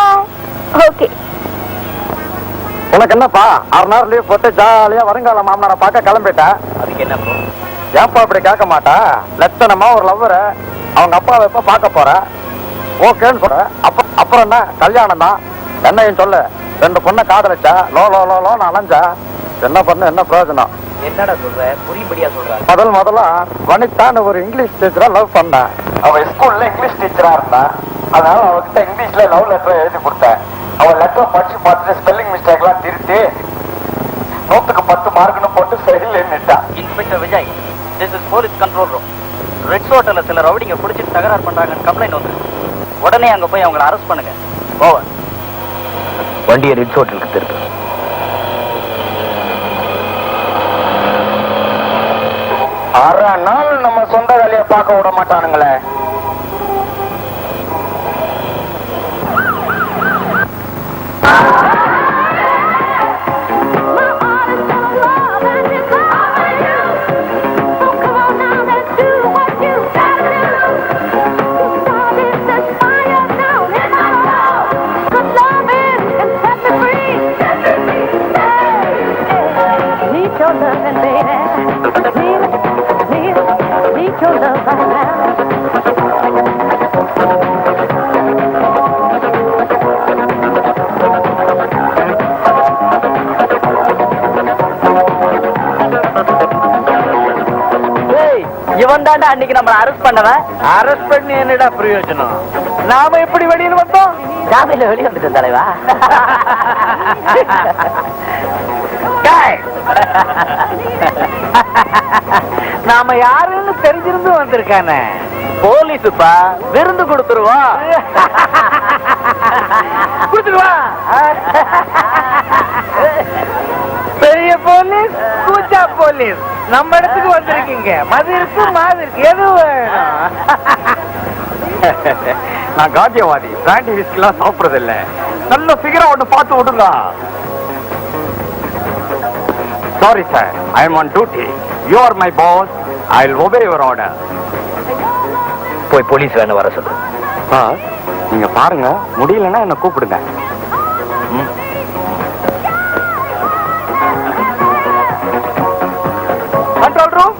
Okay. உனக்கு என்னப்பா 6 நாள் லீவ் போட்டு ஜாலியா வருங்கால மாமனாரை பார்க்க கிளம்பிட்டேன். அதுக்கு என்ன ப்ரோ? ஏன்பா இப்படி கேட்க மாட்டா? லட்சணமா ஒரு லவ்வரை அவங்க அப்பாவை எப்ப பார்க்க போற? ஓகேன்னு சொல்ற. அப்புறம் என்ன கல்யாணம் தான். என்னையும் சொல்லு. 2 பொண்ணை காதலிச்சா லோ லோ லோ லோன்னு அலைஞ்சா என்ன பண்ண என்ன பிரயோஜனம்? என்னடா சொல்ற? புரியும்படியா சொல்ற? முதல்ல வனிதான்னு ஒரு இங்கிலீஷ் டீச்சரா லவ் பண்ணேன். அவ ஸ்கூல்ல இங்கிலீஷ் டீச்சரா இருந்தா. அதனால அவகிட்ட இங்கிலீஷ்ல லவ் லெட்டர் எழுதி கொடுத்தேன். அவள் லெட்டர் படிச்சு பார்த்துட்டு ஸ்பெல்லிங் மிஸ்டேக் எல்லாம் திருத்தி 100க்கு 10 மார்க்னு போட்டு ஃபெயில் நின்னுட்டா. Inspector Vijay, this is police control room. ரெட்ஸ் ஹோட்டல்ல சில ரவுடிங்க பிடிச்சிட்டு தகராறு பண்றாங்கன்னு கம்ப்ளைண்ட் வந்து உடனே அங்க போய் அவங்களை அரெஸ்ட் பண்ணுங்க. ஓவர். வண்டியை ரெட்ஸ் ஹோட்டலுக்கு திருப்பு. 6 நாள் நம்ம சொந்த வேலையை பார்க்க விட மாட்டானுங்களே. இவன் தாண்டா அன்னைக்கு நம்ம அரெஸ்ட் பண்ணவன். அரெஸ்ட் பண்ணி என்னடா பிரயோஜனம்? நாம எப்படி வெளியில வந்தோம்? ஜாமீன்ல வெளியே வந்துட்டேன் தலைவா. நாம யாருன்னு தெரிஞ்சிருந்து வந்திருக்கானே. போலீஸுப்பா, விருந்து கொடுத்துருவோம். கொடுத்துருவா. பெரிய போலீஸ், கூச்சா போலீஸ், நம்ம இடத்துக்கு வந்திருக்கீங்க. மது இருக்கு, மாது இருக்கு, எது வேணும்? நான் காந்தியவாதி. பிராண்டி விஸ்கிலாம் சாப்பிடுறது இல்ல. நல்ல ஃபிகரா ஒண்ணு பார்த்து விடுங்க. Sorry sir, I am on duty. You are my boss. I will obey your order. போய் போலீஸ் வேணும் வர சொல்லு. நீங்க பாருங்க, முடியலன்னா என்ன கூப்பிடுங்க. Control room.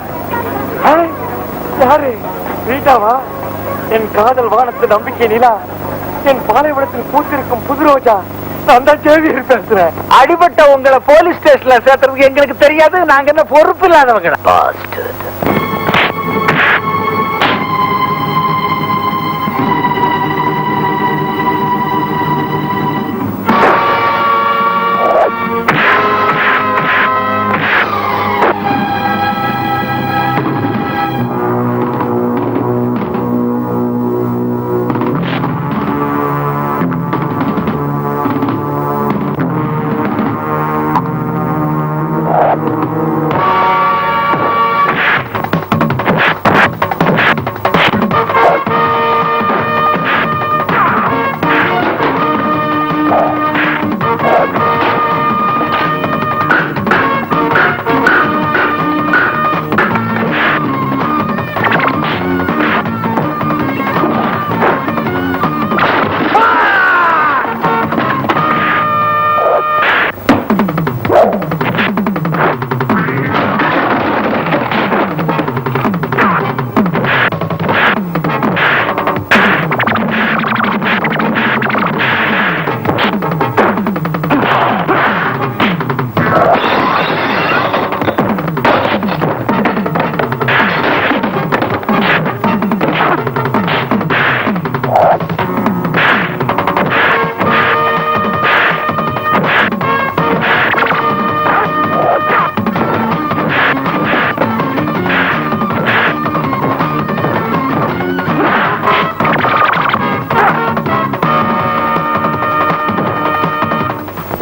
யாரு? ரீட்டாவா? என் காதல் வானத்து நம்பிக்கை நிலா, என் பாலைவனத்தில் பூத்திருக்கும் புது ரோஜா. நான் தான் சேவியர் பேசுறேன். அடிபட்ட உங்களை போலீஸ் ஸ்டேஷன்ல சேர்த்துறதுக்கு எங்களுக்கு தெரியாது. நாங்க என்ன பொறுப்பு இல்லாதவங்க.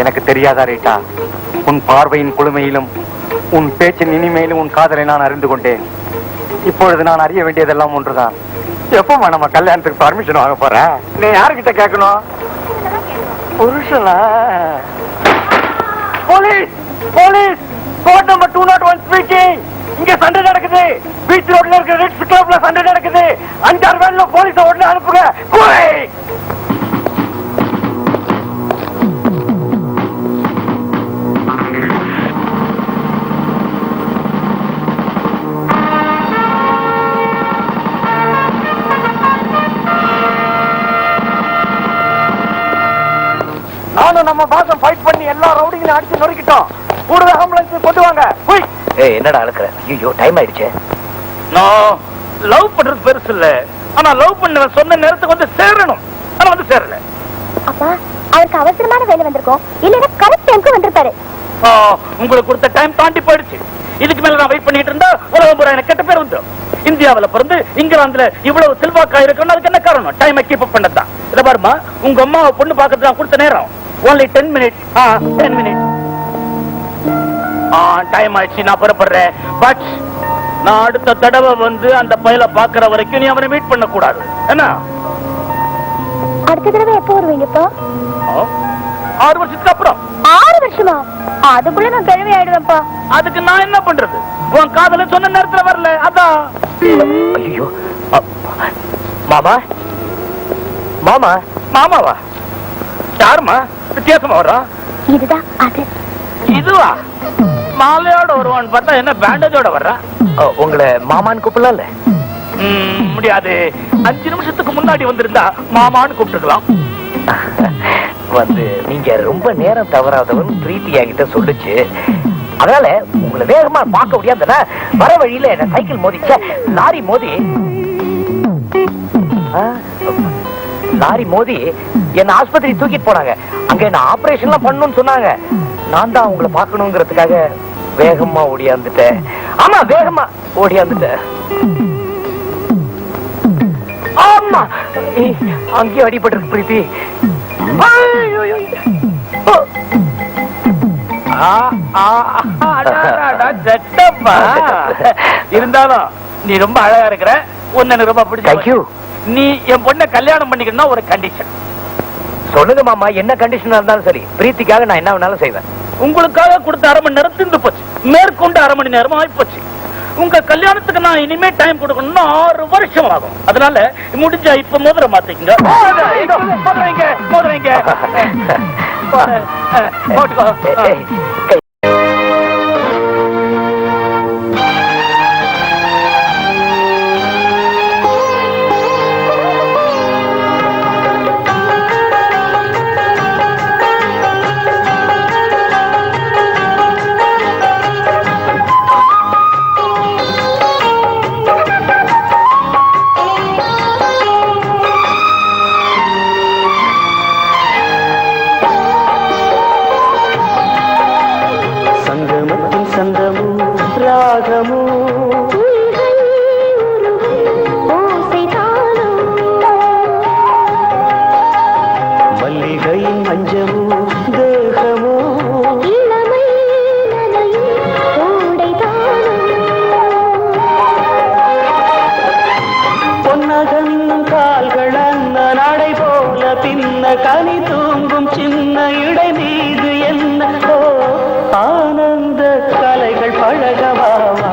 எனக்கு தெரியாதா ரீட்டா? உன் பார்வையின் குளுமையிலும் உன் பேச்சின் இனிமையிலும் உன் காதலை நான் அறிந்து கொண்டேன். இப்பொழுது நான் அறிய வேண்டியதெல்லாம் ஒன்றுதான். எப்பமா நம்ம கல்யாணத்துக்கு பர்மிஷன் வாங்க போற? நீ யாருக்கிட்ட கேட்கணும்? புருஷனா? Police police, code number 201 speaking. இங்க சண்டை நடக்குது. பீச் ரோட்ல இருக்கிற ரெட்ஸ் கிளப்ல சண்டை நடக்குது. 5-6 வேன்ல போலீஸ உடனே அனுப்புங்க. போய் நானும் நம்ம பாசம் ஃபைட் பண்ணி எல்லா ரவுடிங்களையும் அடிச்சு நொறுக்கிட்டோம். கூடுதல் ஆம்புலன்ஸ் கொண்டு வாங்க. போய் என்னடா அழுக்குற? ஐயோ டைம் ஆயிடுச்சு. நான் லவ் பண்றது பெருசு இல்ல, ஆனா லவ் பண்ண சொன்ன நேரத்துக்கு வந்து சேரணும். ஆனா வந்து சேரல. அப்பா அவருக்கு அவசரமான வேலை வந்திருக்கும், இல்லைன்னா கரெக்ட் டைம்க்கு வந்திருப்பாரு. உங்களுக்கு கொடுத்த டைம் தாண்டி போயிடுச்சு. இதுக்கு மேல நான் வெயிட் பண்ணிட்டு இருந்தா உலகம் பூரா எனக்கு கெட்ட பேர் வந்து. இந்தியாவில பிறந்து இங்கிலாந்துல இவ்வளவு செல்வாக்கா இருக்கணும். அதுக்கு என்ன காரணம்? டைமை கீப் அப் பண்ணதான். இத பாருமா, உங்க அம்மாவை பொண்ணு பாக்கிறதுக்கு நான் கொடுத்த நேரம் only 10 minutes. 10 minutes. டைம் ஆயிடுச்சு, நான் புறப்படுறேன். பட் நான் அடுத்த தடவை வந்து அந்த பையல பாக்குற வரைக்கும் நீ அவனை மீட் பண்ண கூடாது. என்ன? அடுத்த தடவை எப்போ வருவீங்கப்பா? 6 வருஷத்துக்கு அப்புறம். 6 வருஷமா? அதுக்குள்ள நான் கிழவி ஆயிடுவேன்ப்பா. அதுக்கு நான் என்ன பண்றது? உன் காதல சொன்ன நேரத்துல வரல, அதான். ஐயோ மாமா, மாமா, மாமாவா? யாருமா வித்தியாசமா வர்றான்? இதுதான் அது. இதுவா? மாலையோட வருவான்னு பார்த்தா என்ன பேண்டேஜோட வர்றா? உங்களை மாமான்னு கூப்பிடல? முடியாது. 5 நிமிஷத்துக்கு முன்னாடி வந்திருந்தா மாமான்னு கூப்பிட்டுக்கலாம். வந்து நீங்க ரொம்ப நேரம் தவறாதவன் பிரீத்தி என்கிட்ட சொல்லுச்சு. அதனால உங்களை வேகமா பார்க்க முடியாதுன்னா வர வழியில என்ன சைக்கிள் மோதிச்ச லாரி மோதி என்ன ஆஸ்பத்திரி தூக்கிட்டு போனாங்க. அங்க என்ன ஆபரேஷன்லாம் பண்ணணும்னு சொன்னாங்க. நான் தான் உங்களை பார்க்கணுங்கிறதுக்காக வேகமா ஓடியாந்துட்டேன். ஆமா, வேகமா ஓடியாந்துட்டேன். ஆமா, அங்கேயும் அடிபட்டு பிரீத்தி. இருந்தாலும் நீ ரொம்ப அழகா இருக்கிற. உன்னை ரொம்ப பிடிச்ச. நீ என் பொண்ணை கல்யாணம் பண்ணிக்கணும் ஒரு கண்டிஷன். சொல்லுங்க மாமா, என்ன கண்டிஷனா இருந்தாலும் சரி, பிரீத்திக்காக நான் என்ன வேணாலும் செய்வேன். உங்களுக்காக கொடுத்த 1/2 மணி நேரம் திந்து போச்சு, மேற்கொண்டு 1/2 மணி நேரம் ஆகி போச்சு. உங்க கல்யாணத்துக்கு நான் இனிமே டைம் கொடுக்கணும்னா 6 வருஷம் ஆகும். அதனால முடிஞ்சா இப்ப மோதிரம் மாத்திக்கங்க. கனி தூங்கும் சின்ன இடை மீது என்ன ஆனந்த கலைகள் பழகவாவா.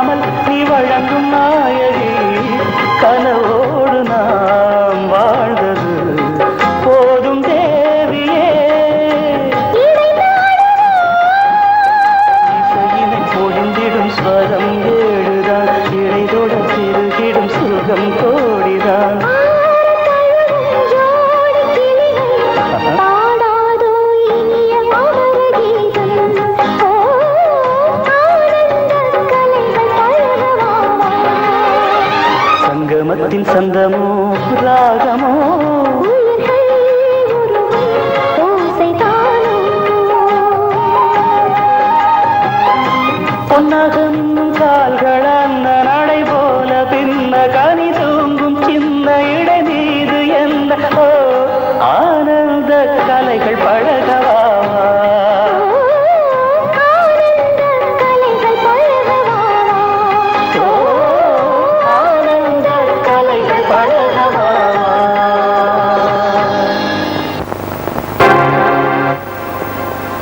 இல்லாமல் நீ வழங்கும் நாயகி கனவோடு நாம் வாழ்ந்தது போதும் தேவியே இசையினை பொழிந்திடும் ஸ்வரம் ஏழுதான் இழைதோட திருகிடும் சுகம் கோடிதான் சங்கமத்தின் சந்தமோ ராகமோ பொன்னாக மின்னும் கால்கள் அந்த நடை போல பின்ன கனி தூங்கும் சின்ன இடை மீது எந்த ஆனந்த கலைகள் பழகவா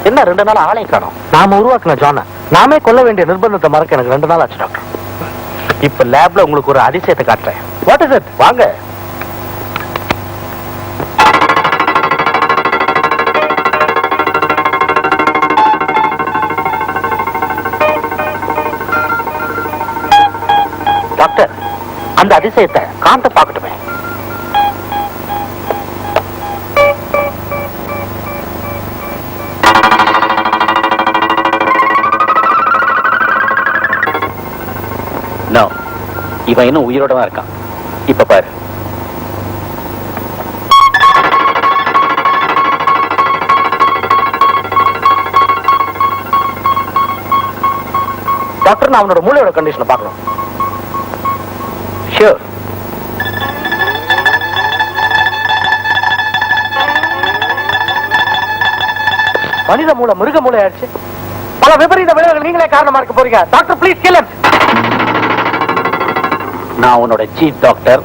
என்ன 2 நாள் ஆளை காணோம்? நாம உருவாக்குன ஜான நாமே கொல்ல வேண்டிய நிர்பந்தத்தை மறக்க எனக்கு 2 நாள் ஆச்சு டாக்டர். இப்ப லேப்ல உங்களுக்கு ஒரு அதிசயத்தை காட்டுறேன். What is it? வாங்க. டாக்டர், அந்த அதிசயத்தை காந்த பார்க்கட்டுமே. இவன் இன்னும் உயிரோட தான் இருக்கான். இப்ப பாரு. டாக்டர், நான் அவனோட மூளையோட கண்டிஷனை பார்க்கணும். ஷூர். மனித மூளை மிருக மூளை ஆயிடுச்சு. பல விபரீத விளைவுகள் நீங்களே காரணமா இருக்க போறீங்க. Doctor, please kill him. நான் உன்னோட சீஃப் டாக்டர்,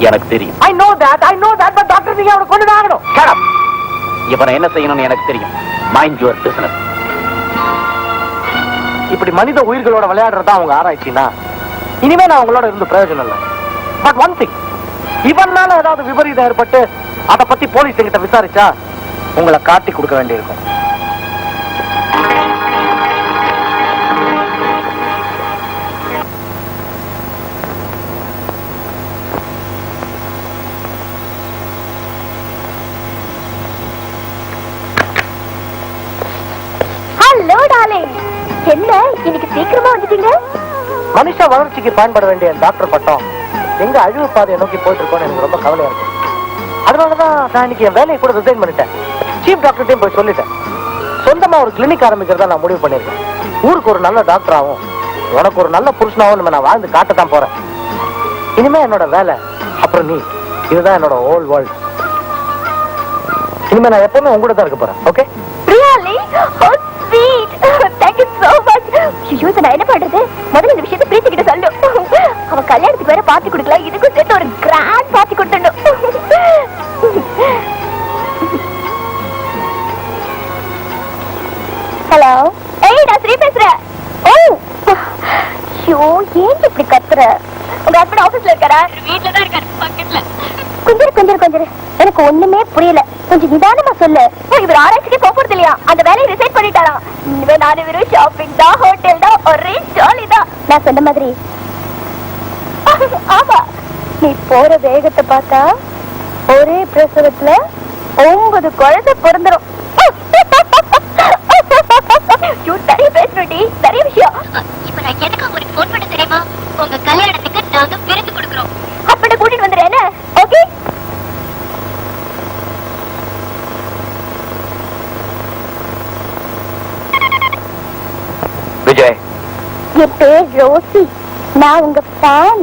எனக்கு தெரியும். I know that, but doctor நீங்க அவனை கொண்டு ஆகணும். Shut up. இவனை என்ன செய்யணும்னு எனக்கு தெரியும். Mind your business. இப்படி மனித உயிர்களோட விளையாடுறதா அவங்க ஆராய்ச்சினா இனிமே நான் உங்களோட இருந்து பிரயோஜனம் இல்லை. பட் ஒன் திங், இவனால ஏதாவது விபரீதம் ஏற்பட்டு அதை பத்தி போலீஸ் என்கிட்ட விசாரிச்சா உங்களை காட்டி கொடுக்க வேண்டியிருக்கும். என்ன இன்னைக்கு சீக்கிரமா வந்துட்டீங்க? மனுஷ வளர்ச்சிக்கு பயன்பட வேண்டிய டாக்டர் பட்டம் எங்க அழிவு பாதையை நோக்கி போயிட்டு இருக்கோன்னு எனக்கு ரொம்ப கவலையா இருக்கு. அதனாலதான் நான் இன்னைக்கு என் வேலையை கூட ரிசைன் பண்ணிட்டேன். சீஃப் டாக்டர்டையும் போய் சொல்லிட்டேன். சொந்தமா ஒரு கிளினிக் ஆரம்பிக்கிறதா நான் முடிவு பண்ணிருக்கேன். ஊருக்கு ஒரு நல்ல டாக்டராகவும் உனக்கு ஒரு நல்ல புருஷனாகவும் நான் வாழ்ந்து காட்டத்தான் போறேன். இனிமே என்னோட வேலை அப்புறம் நீ, இதுதான் என்னோட ஹோல் வேர்ல்ட். இனிமே நான் எப்பவுமே உங்கூட தான் இருக்க போறேன். Okay? Really? Oh, sweet. Thank you so much. ஐயோ, நான் என்ன பண்றது? முதல்ல இந்த விஷயத்தை பிரீத்தி கிட்ட சொல்லு. அவ கல்யாணத்துக்கு வேற பார்ட்டி கொடுக்கலாம். இதுக்கும் சேர்த்து ஒரு கிராண்ட் பார்ட்டி கொடுத்துடணும். ஹலோ, ஏய், நான் ஸ்ரீ பேசுறேன். ஓ, ஐயோ, ஏன் இப்படி கத்துற? உங்க ஹஸ்பண்ட் ஆபீஸ்ல இருக்காரா? வீட்ல தான் இருக்காரு, பக்கத்துல. கொஞ்சம் எனக்கு ஒண்ணுமே புரியல. கொஞ்சம் நிதானமா சொல்லு. இவர் ஆராய்ச்சிக்கு போறது இல்லையா? அந்த வேலையை ரிசைன் பண்ணிட்டாராம். இனிமே நான் வெறும் ஷாப்பிங் தான், ஹோட்டல் தான், ஒரே ஜாலி தான். நான் சொன்ன மாதிரி ஆமா, நீ போற வேகத்தை பார்த்தா ஒரே பிரசவத்துல 9 குழந்தை பிறந்துரும். நிறைய பேசணும்டி, நிறைய விஷயம். இப்ப நான் எனக்கு உங்களுக்கு போன் பண்ண தெரியுமா? உங்க கல்யாணத்துக்கு நாங்க பிரிச்சு கொடுக்குறோம். அப்படி கூட்டிட்டு வந்துடுறேன். என்ன? ஓகே? விஜய், என் பேர் ரோசி. நான் உங்க ஃபேன்.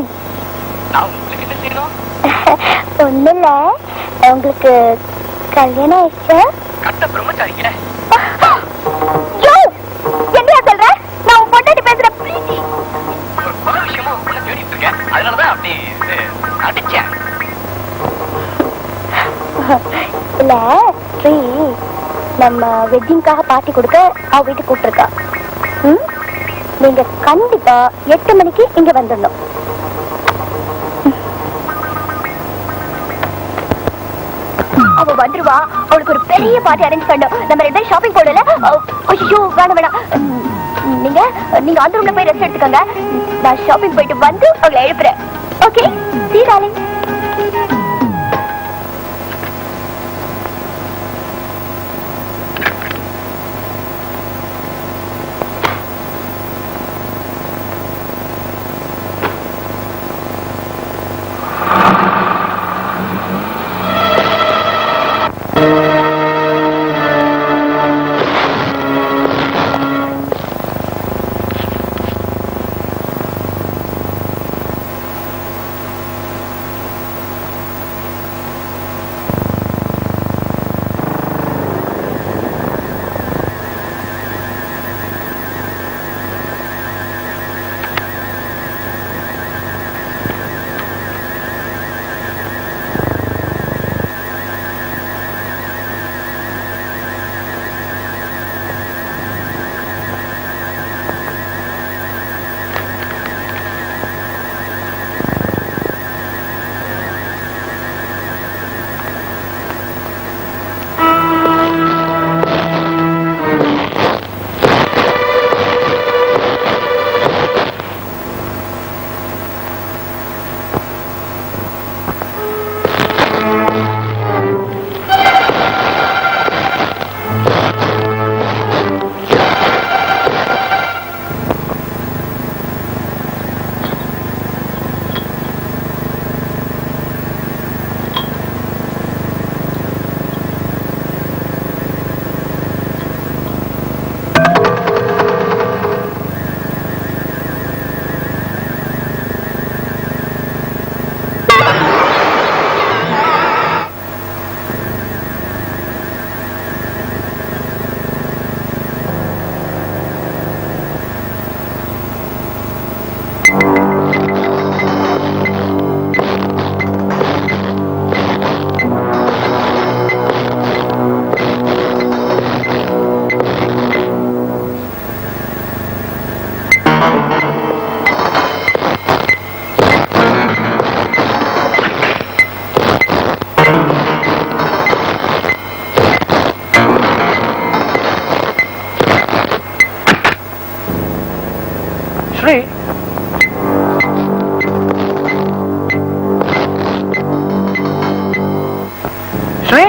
ஒண்ணு இல்ல, உங்களுக்கு கல்யாணம் ஆயிடுச்சா? என்ன சொல்ற? நான் உன் பொண்டாட்டி பேசுறேன். இல்ல ஸ்ரீ, நம்ம வெட்டிங்காக பார்ட்டி கொடுக்க அவ வீட்டுக்கு கூப்பிட்டுருக்கா. நீங்க கண்டிப்பா 8 மணிக்கு இங்க வந்துடணும். அவ வந்துருவா. அவளுக்கு ஒரு பெரிய பார்ட்டி அரேஞ்ச் பண்ணோம். நம்ம 2 பேரும் ஷாப்பிங் போடல. ஐயோ வேணாம். நீங்க அந்த ரூம்ல போய் ரெஸ்ட் எடுத்துக்கங்க. நான் ஷாப்பிங் போயிட்டு வந்து அவளை எழுப்புறேன். Okay, see you darling. Sri, Sri,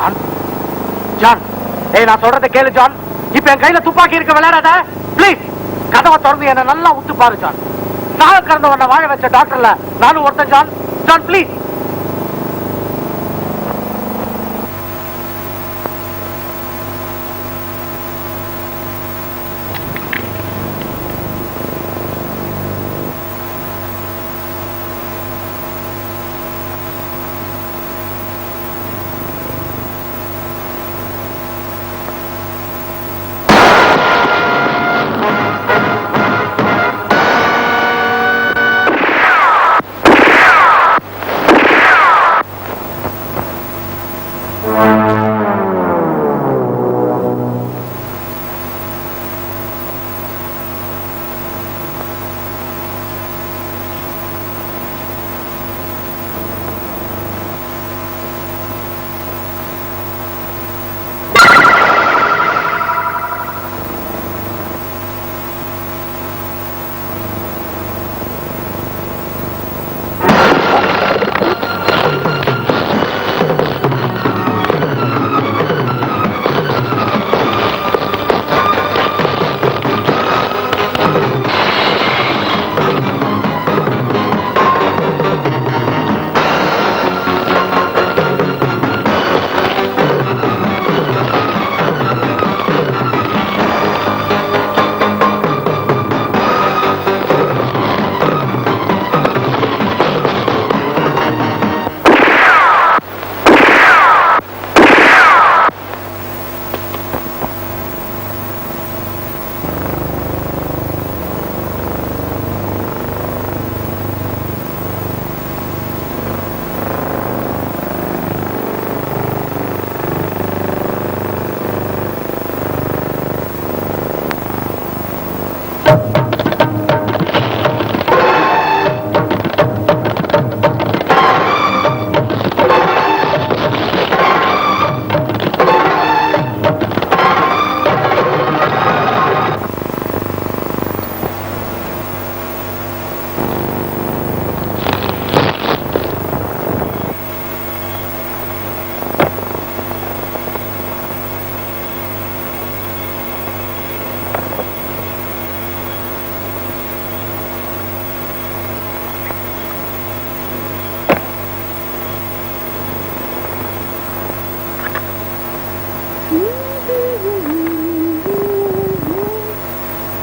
John John ஏய் நான் சொல்றதை கேளு ஜான். இப்ப என் கையில துப்பாக்கி இருக்க விளையாடாத ப்ளீஸ். கதவை திறந்து என்ன நல்லா உத்து பாரு ஜான். சாக கறந்தவன வாழ வச்ச டாக்டர்ல நானும் ஒருத்தன் ஜான். John please.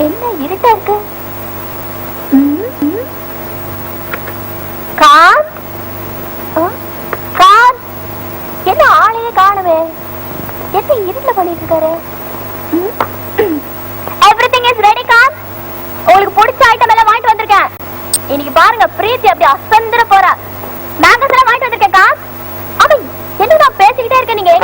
என்ன இருட்டா இருக்கு? காந்த் காந்த் என்ன ஆளையே காணுமே. என்ன இருட்டுல பண்ணிட்டு இருக்காரு? Everything is ready Kant. உங்களுக்கு பிடிச்ச ஐட்டம் எல்லாம் வாங்கிட்டு வந்திருக்கேன். இன்னைக்கு பாருங்க பிரீத்தி அப்படி அசந்திர போறா. மேங்கஸ் எல்லாம் வாங்கிட்டு வந்திருக்கேன் காந்த். அவன் என்ன நான் பேசிக்கிட்டே இருக்கேன் நீங்க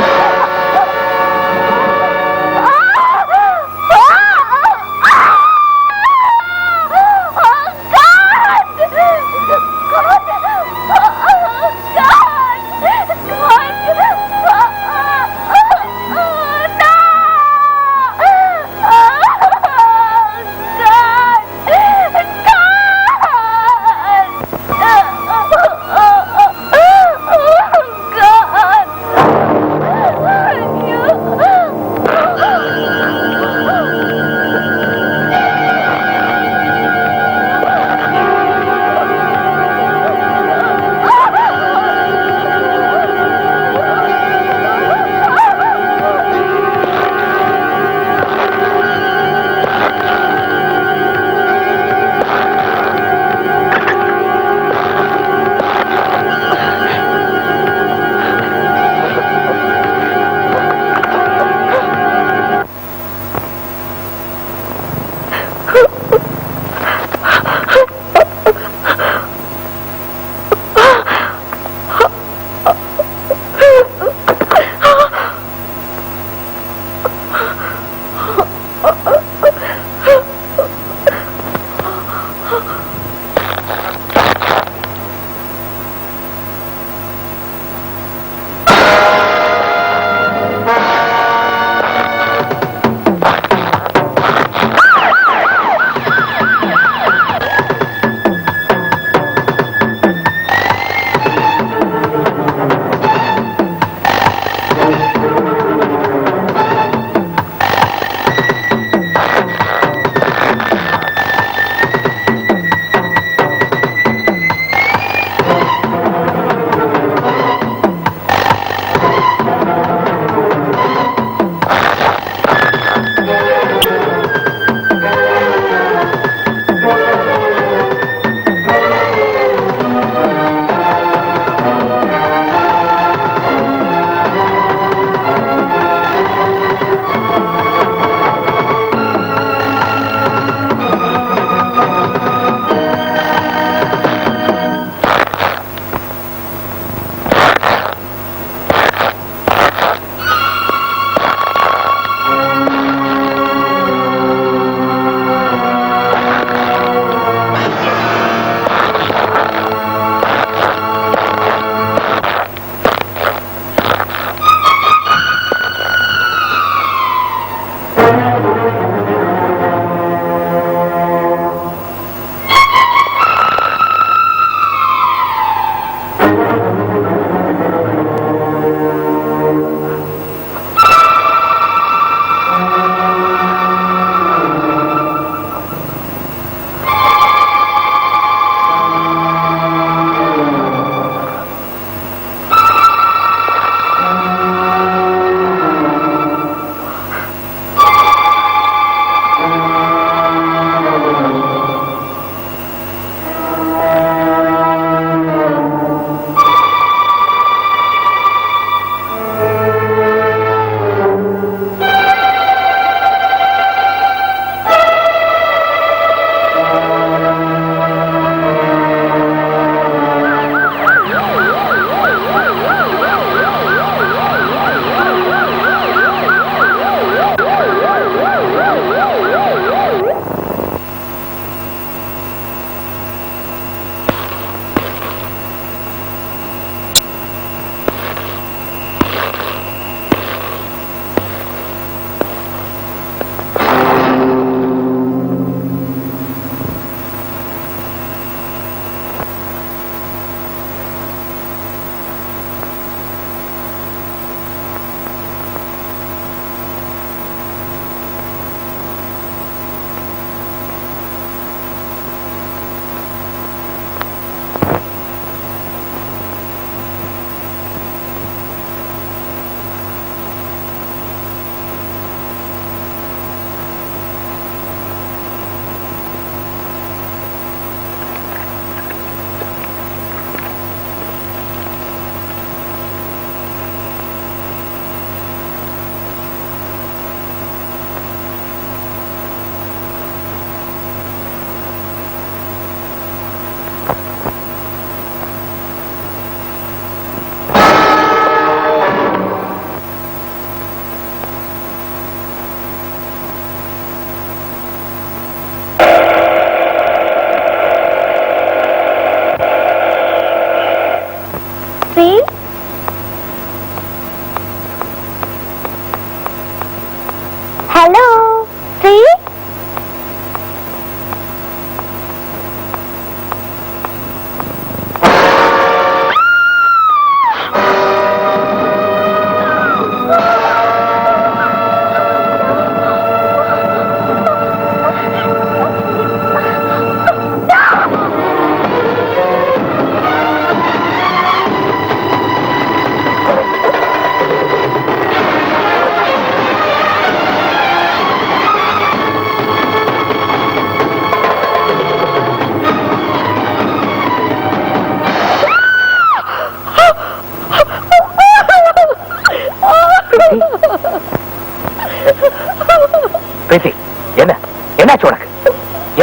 என்னாச்சு உனக்கு?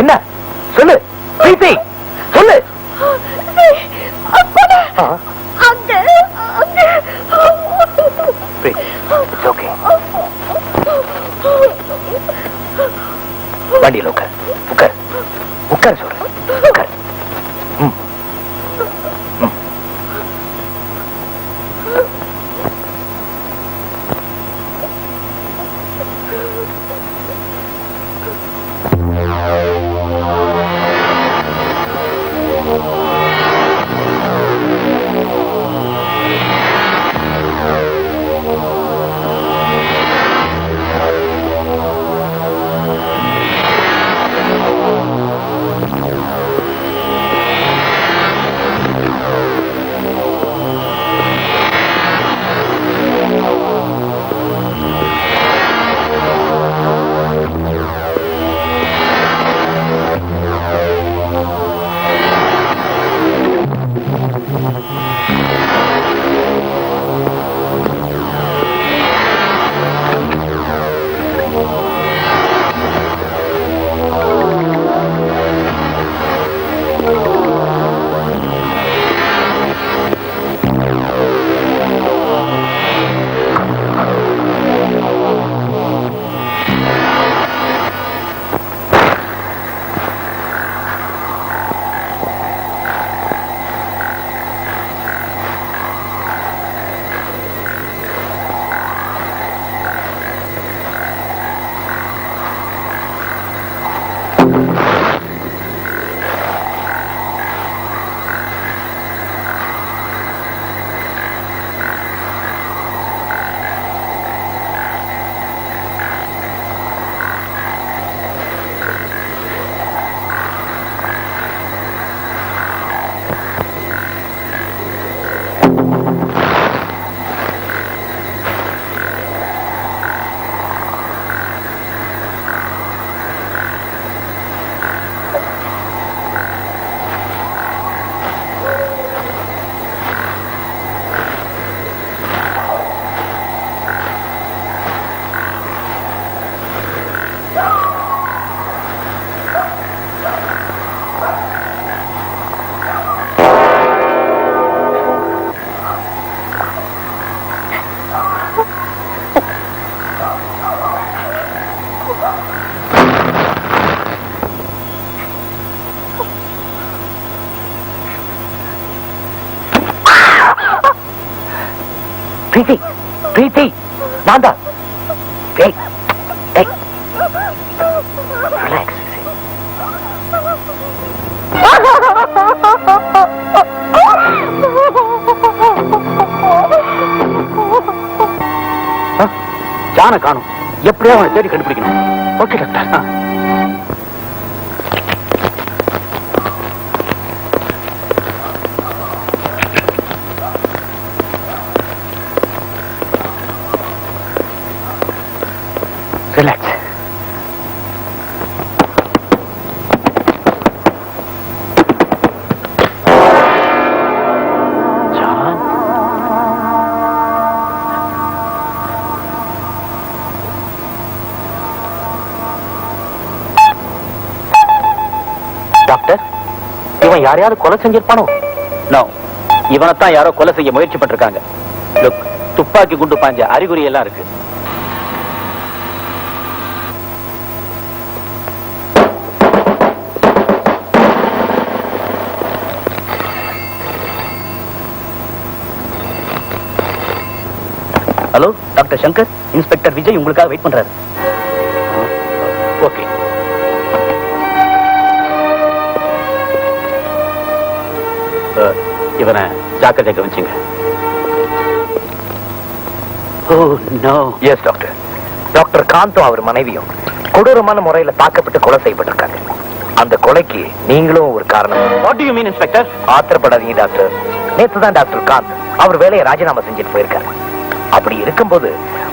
என்ன சொல்லு பிரீத்தி, சொல்லு. It's okay. வண்டியில் உட்கார், உட்கார், உட்கார் சொல்றேன், உட்கார். ம். ம். பிரீத்தி, பிரீத்தி, நான் தான். ஏய், ஏய். Relax. ஜான காணும், எப்படியா அவனை தேடி கண்டுபிடிக்கணும். Okay doctor. Relax. John, doctor, இவன் யாரையாவது கொலை செஞ்சிருப்பானோ? நோ, இவனைத்தான் யாரோ கொலை செய்ய முயற்சி பட்டிருக்காங்க. லுக், துப்பாக்கி குண்டு பாஞ்ச அறிகுறி எல்லாம் இருக்கு. Hello doctor Shankar, inspector Vijay உங்களுக்காக வெயிட் பண்றாரு. ஓகே. இவனை ஜாக்கிரதை கவனிச்சுங்க. Yes doctor. டாக்டர் காந்தும் அவர் மனைவியும் கொடூரமான முறையில தாக்கப்பட்டு கொலை செய்யப்பட்டிருக்காங்க. அந்த கொலைக்கு நீங்களும் ஒரு காரணம். What do you mean inspector? ஆத்திரப்படாதீங்க டாக்டர். நேத்து தான் டாக்டர் காந்த் அவர் வேலையை ராஜினாமா செஞ்சுட்டு போயிருக்காரு. அப்படி இருக்கும்போது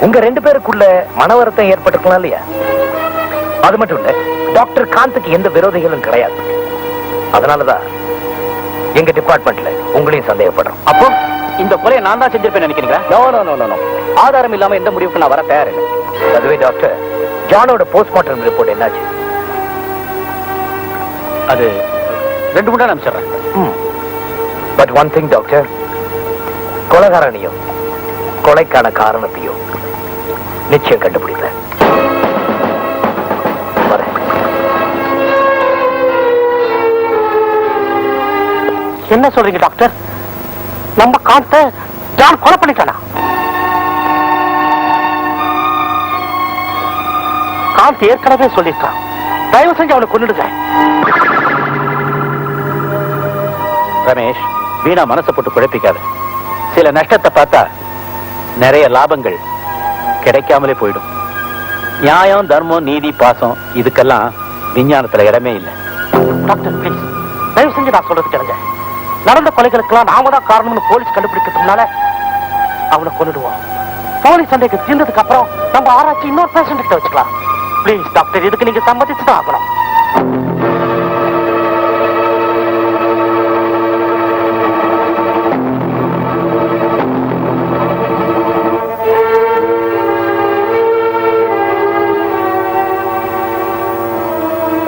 உங்க 2 பேருக்குள்ள மனவருத்தம் ஏற்பட்டிருக்கலாம் இல்லையா? அது மட்டும் இல்ல, டாக்டர் காந்துக்கு எந்த விரோதிகளும் கிடையாது. அதனாலதான் எங்க டிபார்ட்மெண்ட்ல உங்களையும் சந்தேகப்படுறோம். அப்போ இந்த கொலையை நான் தான் செஞ்சிருப்பேன் நினைக்கிறீங்களா? நோ நோ நோ நோ, ஆதாரம் இல்லாம எந்த முடிவுக்கு நான் வர தயாரில்லை. அதுவே டாக்டர், ஜானோட போஸ்ட்மார்ட்டம் ரிப்போர்ட் என்னாச்சு? அது 2 மூணு நாள் அனுப்பிச்சிடுறேன். பட் ஒன் திங் டாக்டர், கொலைகாரனையும் கொலைக்கான காரணத்தையும் நிச்சயம் கண்டுபிடிப்பேன். என்ன சொல்றீங்க டாக்டர்? நம்ம காந்த ஜான் கொலை பண்ணிட்டானா? காந்த் ஏற்கனவே சொல்லிட்டான், தயவு செஞ்சு அவனை கொன்னுடுங்க. ரமேஷ், வீணா மனசை போட்டு குழப்பிக்காத. சில நஷ்டத்தை பார்த்தா நிறைய லாபங்கள் கிடைக்காமலே போயிடும். நியாயம், தர்மம், நீதி, பாசம் இதுக்கெல்லாம் விஞ்ஞானத்துல இடமே இல்லை. டாக்டர் ப்ளீஸ், தயவு செஞ்சு நான் சொல்றது கேளுங்க. நடந்த கொலைகளுக்கெல்லாம் நாம தான் காரணம்னு போலீஸ் கண்டுபிடிக்கிறதுனால அவனை கொன்னுடுவோம். போலீஸ் சண்டைக்கு தீர்ந்ததுக்கு அப்புறம் நம்ம ஆராய்ச்சி இன்னொரு பேஷண்ட் கிட்ட வச்சுக்கலாம். ப்ளீஸ் டாக்டர், இதுக்கு நீங்க சம்மதிச்சுதான் ஆகணும்.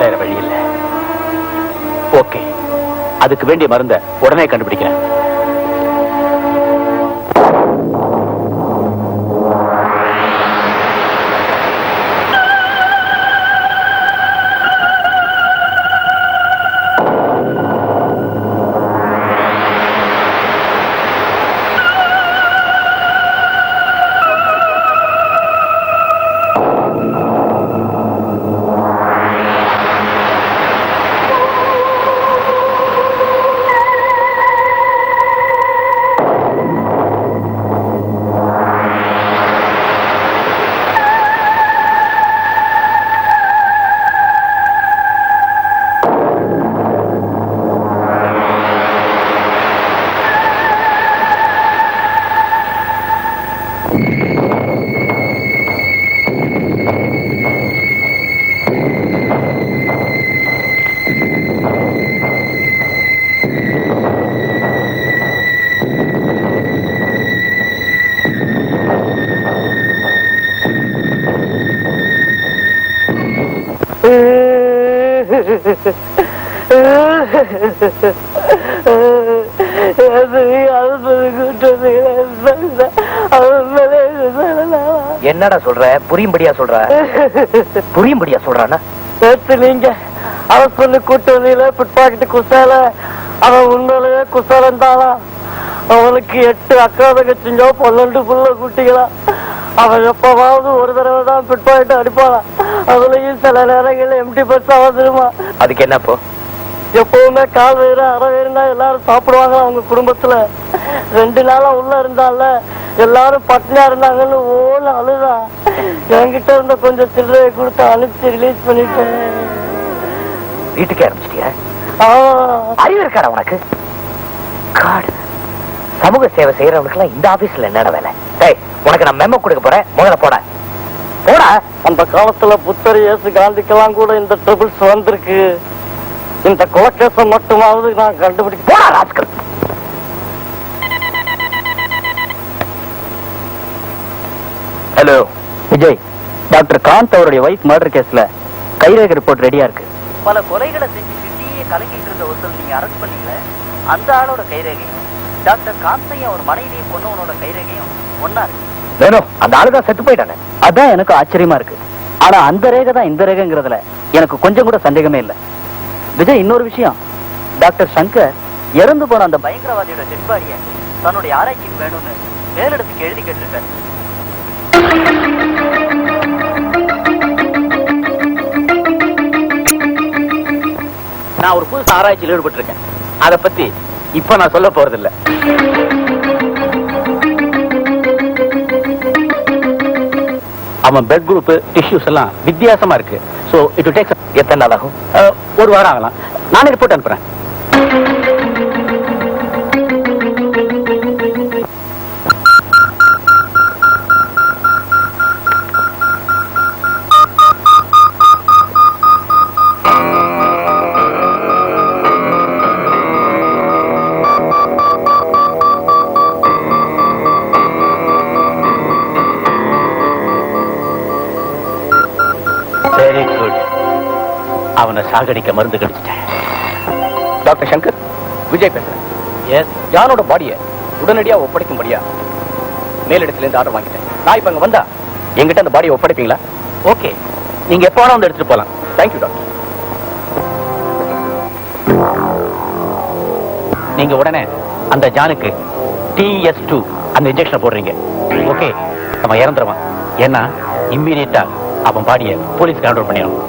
வேற வழி இல்லை. ஓகே, அதுக்கு வேண்டிய மருந்தை உடனே கண்டுபிடிக்கிறேன். என்னடா சொல்ற? புரியும்படியா சொல்ற? புரியும்படியா சொல்றானா? நீங்க அவன் சொல்லி கூட்டணியில பிட்பாக்கெட்டு குசால அவன் உண்மையிலேயே குசாலம் தானா? அவனுக்கு 8 அக்கா தங்கச்சிங்க 12 புள்ள குட்டிகளா. அவன் எப்பவாவது ஒரு தடவை தான் பிட்பாக்கெட்டு அடிப்பானா? அதுலயும் சில நேரங்கள்ல எம்டி பஸ் அவசரமா. அதுக்கு என்னப்போ? எப்பவுமே கால் வேறு அரை வேறுனா எல்லாரும் சாப்பிடுவாங்க. அவங்க குடும்பத்துல 2 நாளா உள்ள இருந்தால எல்லாரும் பட்டினியா இருந்தாங்கன்னு ஓல அழுதா. என்கிட்ட இருந்த கொஞ்சம் சில்லறையை கொடுத்து அனுப்பிச்சு ரிலீஸ் பண்ணிட்டேன். வீட்டுக்கே ஆரம்பிச்சிட்டியா? அறிவு இருக்காடா உனக்கு? காடு சமூக சேவை செய்யறவனுக்கு எல்லாம் இந்த ஆபீஸ்ல என்னடா வேலை? டேய், உனக்கு நான் மெமோ கொடுக்க போறேன், முதல்ல போட போடா. அந்த காலத்துல புத்தர், இயேசு, காந்திக்கெல்லாம் கூட இந்த ட்ரிபிள்ஸ் வந்திருக்கு. இந்த கொலைக்கேசம் மட்டுமாவது நான் கண்டுபிடிக்க. போடா rascal. Hello Vijay, doctor Kant அவருடைய வைஃப் மர்டர் கேஸ்ல கைரேகை ரிப்போர்ட் ரெடியா இருக்கு. பல கொலைகளை செஞ்சு சிட்டியே கலக்கிட்டு இருந்த ஒருத்தர் நீங்க அரெஸ்ட் பண்ணீங்களே, அந்த ஆளோட கைரேகையும் டாக்டர் காந்தையும் அவர் மனைவியும் கொன்னவனோட கைரேகையும் ஒன்னா இருக்கு. வேணும், அந்த ஆளுதான் செத்து போயிட்டானே. அதான் எனக்கு ஆச்சரியமா இருக்கு. ஆனா அந்த ரேகை தான் இந்த ரேகைங்கிறதுல எனக்கு கொஞ்சம் கூட சந்தேகமே இல்லை. விஜய், இன்னொரு விஷயம், டாக்டர் சங்கர் இறந்து போன அந்த பயங்கரவாதியோட டெட் பாடியை தன்னுடைய ஆராய்ச்சிக்கு வேணும்னு மேலிடத்துக்கு எழுதி கேட்டிருக்காரு. நான் ஒரு புதுசு ஆராய்ச்சியில் ஈடுபட்டிருக்கேன். அதை பத்தி இப்ப நான் சொல்ல போறதில்லை. அவன் பெட் குரூப், டிஷ்யூஸ் எல்லாம் வித்தியாசமா இருக்கு. So it will take. எத்தனை நாள் ஆகும்? 1 வாரம் ஆகலாம். நானே ரிப்போர்ட் அனுப்புறேன். Very good. அவனை சாகடிக்க மருந்து கடிச்சிட்டேன். டாக்டர் சங்கர், விஜய் பேசுறேன். எஸ், ஜானோட பாடியை உடனடியா ஒப்படைக்கும்படியா மேலிடத்துல இருந்து ஆர்டர் வாங்கிட்டேன். நான் இப்ப அங்க வந்தா எங்கிட்ட அந்த பாடியை ஒப்படைப்பீங்களா? ஓகே, நீங்க எப்ப வேணா வந்து எடுத்துட்டு போலாம். Thank you doctor. நீங்க உடனே அந்த ஜானுக்கு TS2 அந்த இன்ஜெக்ஷன் போடுறீங்க. ஓகே, நம்ம இறந்துருவான். ஏன்னா இம்மீடியட்டா அவன் பாடியை போலீஸ்க்கு ஹேண்ட் ஓவர் பண்ணிடணும்.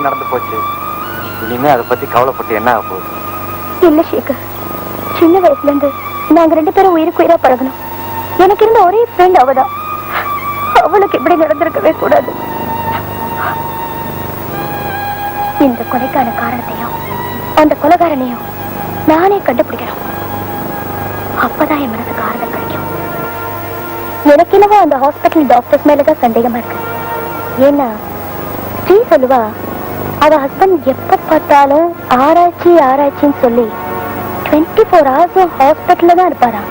நடந்து போச்சு. இனிமே அதை பத்தி கவலைப்பட்டு என்ன ஆக போகுது? இல்ல சேகர், சின்ன வயசுல இருந்து நாங்க 2 பேரும் உயிருக்கு உயிரா பழகணும். எனக்கு இருந்த ஒரே ஃப்ரெண்ட் அவதான். அவளுக்கு இப்படி நடந்திருக்கவே கூடாது. இந்த கொலைக்கான காரணத்தையும் அந்த கொலைகாரனையும் நானே கண்டுபிடிக்கணும். அப்பதான் என் மனசுக்கு ஆறுதல் கிடைக்கும். எனக்கு என்னவோ அந்த ஹாஸ்பிட்டல் டாக்டர்ஸ் மேலதான் சந்தேகமா இருக்கு. ஏன்னா ஸ்ரீ சொல்லுவா, அவ ஹஸ்பண்ட் எப்ப பார்த்தாலும் ஆராய்ச்சி ஆராய்ச்சின்னு சொல்லி 24 hours ஹாஸ்பிட்டல்ல தான் இருப்பாரா.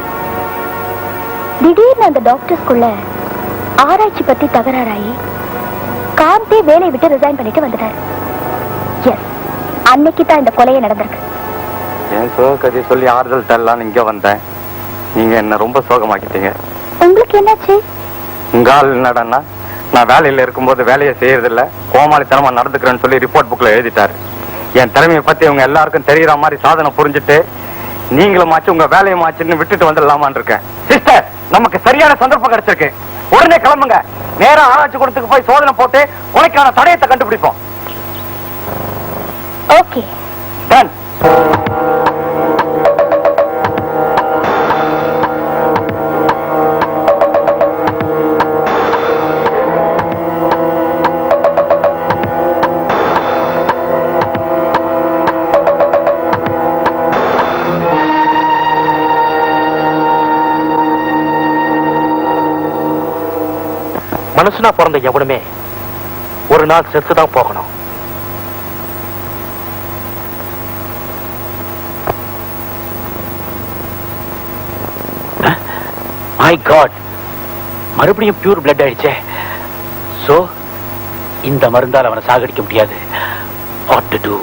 திடீர்னு அந்த டாக்டர்ஸ்குள்ள ஆராய்ச்சி பத்தி தகராறாயி காந்தே வேலையை விட்டு ரிசைன் பண்ணிட்டு வந்துட்டாரு. எஸ், அன்னைக்கு தான் இந்த கொலையே நடந்திருக்கு. என் சோக கதையை சொல்லி ஆறுதல் தரலான்னு இங்க வந்தேன். நீங்க என்ன ரொம்ப சோகமாக்கிட்டீங்க. உங்களுக்கு என்னாச்சு? உங்க ஆள் என்னடா, நான் வேலையில இருக்கும்போது வேலையை செய்யறதில்ல, கோமாளித்தனமா நடந்துக்கிறேன்னு சொல்லி ரிப்போர்ட் புக்ல எழுதிட்டாரு. என் திறமையை பத்தி இவங்க எல்லாருக்கும் தெரியற மாதிரி சாதனை புரிஞ்சுட்டு நீங்களும் ஆச்சு உங்க வேலையும் ஆச்சுன்னு விட்டுட்டு வந்துடலாமான்னு இருக்கேன். சிஸ்டர், நமக்கு சரியான சந்தர்ப்பம் கிடைச்சிருக்கு. உடனே கிளம்புங்க. நேரம் ஆராய்ச்சி கூடத்துக்கு போய் சோதனை போட்டு கொலைக்கான தடயத்தை கண்டுபிடிப்போம். Okay, done. மனுஷனா பிறந்த எவனுமே ஒரு நாள் செத்துதான் போகணும். மை காட், மறுபடியும் பியூர் பிளட் ஆயிடுச்சே. சோ இந்த மருந்தால் அவனை சாகடிக்க முடியாது. What to do?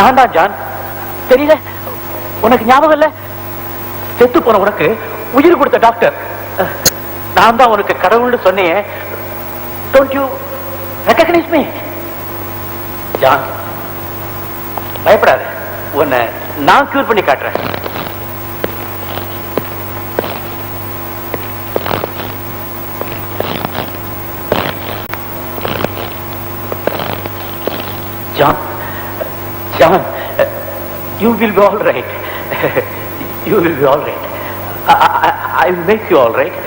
நான் தான் ஜான். தெரியல, உனக்கு ஞாபகம் இல்ல? செத்து போன உனக்கு உயிர் கொடுத்த டாக்டர் நான் தான். உனக்கு கடவுள்னு சொன்னேன். Don't you recognize me? John, பயப்படாத, உன்னை நான் கியூர் பண்ணி காட்டுறேன். John, you will be all right. You will be all right. I will make you all right.